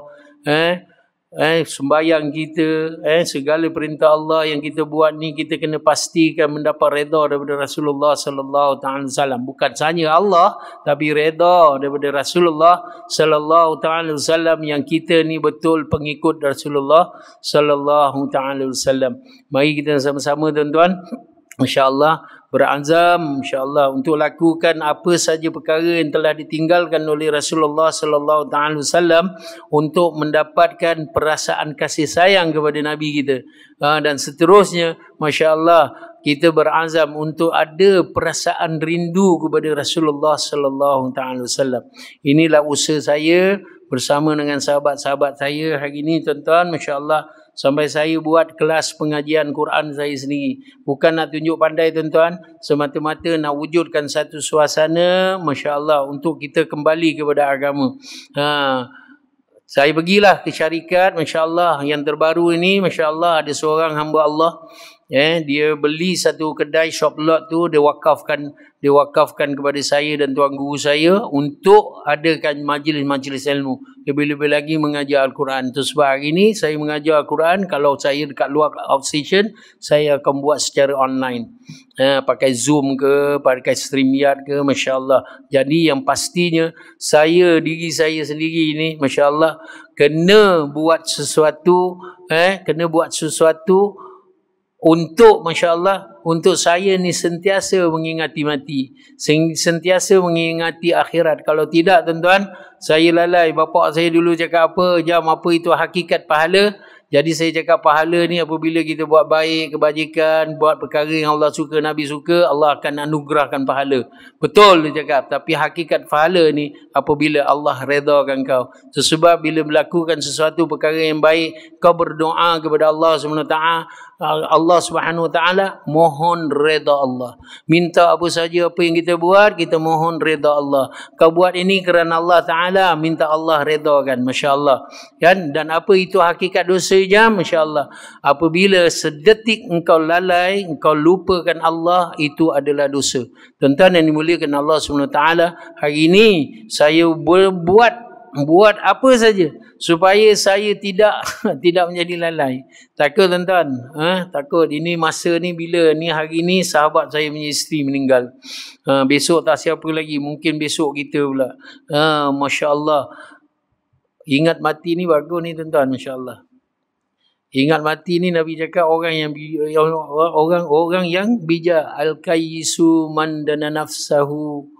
Sembahyang kita, segala perintah Allah yang kita buat ni, kita kena pastikan mendapat redha daripada Rasulullah sallallahu taala wasallam. Bukan sahaja Allah, tapi redha daripada Rasulullah sallallahu taala wasallam, yang kita ni betul pengikut Rasulullah sallallahu taala wasallam. Mari kita sama-sama tuan-tuan, masya-Allah, berazam insya-Allah untuk lakukan apa saja perkara yang telah ditinggalkan oleh Rasulullah sallallahu taala wasallam untuk mendapatkan perasaan kasih sayang kepada Nabi kita. Dan seterusnya, masya-Allah, kita berazam untuk ada perasaan rindu kepada Rasulullah sallallahu taala wasallam. Inilah usaha saya bersama dengan sahabat-sahabat saya hari ini tuan-tuan, masya-Allah. Sampai saya buat kelas pengajian Quran saya sendiri. Bukan nak tunjuk pandai tuan-tuan, semata-mata nak wujudkan satu suasana, masya-Allah, untuk kita kembali kepada agama. Saya pergilah ke syarikat, masya-Allah, yang terbaru ini, masya-Allah, ada seorang hamba Allah, dia beli satu kedai shop lot tu, dia wakafkan kepada saya dan tuan guru saya untuk adakan majlis-majlis ilmu. Lebih-lebih lagi mengajar Al-Quran. Itu sebab hari ini saya mengajar Al-Quran. Kalau saya dekat luar outstation, saya akan buat secara online. Pakai Zoom ke, pakai StreamYard ke, masya-Allah. Jadi yang pastinya diri saya sendiri ini, masya-Allah, kena buat sesuatu, untuk, masya-Allah, untuk saya ni sentiasa mengingati mati, sentiasa mengingati akhirat. Kalau tidak tuan-tuan, saya lalai. Bapak saya dulu cakap apa, jam apa itu hakikat pahala. Jadi saya cakap pahala ni apabila kita buat baik, kebajikan, buat perkara yang Allah suka, Nabi suka, Allah akan anugerahkan pahala. Betul dia cakap. Tapi hakikat pahala ni apabila Allah redakan kau. Sebab bila melakukan sesuatu perkara yang baik, kau berdoa kepada Allah SWT, Allah Subhanahu Wa Taala, mohon reda Allah. Minta apa saja apa yang kita buat, kita mohon reda Allah. Kau buat ini kerana Allah Taala, minta Allah redakan. Masya-Allah. Kan? Dan apa itu hakikat dosa jam? Masya-Allah. Apabila sedetik engkau lalai, engkau lupakan Allah, itu adalah dosa. Tuan-tuan yang dimuliakan Allah Subhanahu Wa Taala, hari ini saya buat apa saja supaya saya tidak menjadi lalai. Takut tuan-tuan, takut ini masa ni bila ni hari ni sahabat saya punya isteri meninggal. Besok tak siapa lagi, mungkin besok kita pula. Masya-Allah. Ingat mati ni bagus ni tuan-tuan, masya-Allah. Ingat mati ni Nabi cakap orang yang bijak, al-kayyisu man dana nafsahu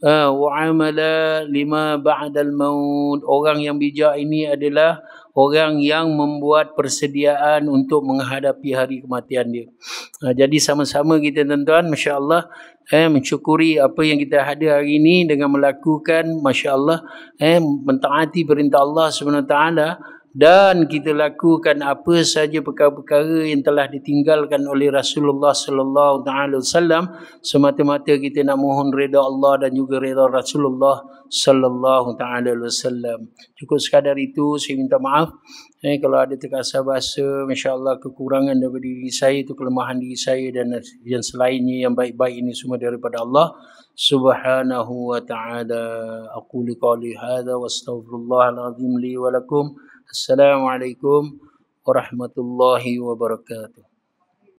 wa amala lima ba'dal maut. Orang yang bijak ini adalah orang yang membuat persediaan untuk menghadapi hari kematian dia. Jadi sama-sama kita tuan-tuan, masya-Allah, mensyukuri apa yang kita ada hari ini dengan melakukan, masya-Allah, mentaati perintah Allah Subhanahu Wa Taala, dan kita lakukan apa saja perkara-perkara yang telah ditinggalkan oleh Rasulullah sallallahu alaihi wasallam, semata-mata kita nak mohon redha Allah dan juga redha Rasulullah sallallahu alaihi wasallam. Cukup sekadar itu, saya minta maaf kalau ada terkasar bahasa, masya-Allah, kekurangan daripada diri saya, itu kelemahan diri saya, dan yang selainnya yang baik-baik ini semua daripada Allah Subhanahu wa taala. Aqulu qali hadza wa astaghfirullahal azim li wa lakum. Assalamualaikum warahmatullahi wabarakatuh.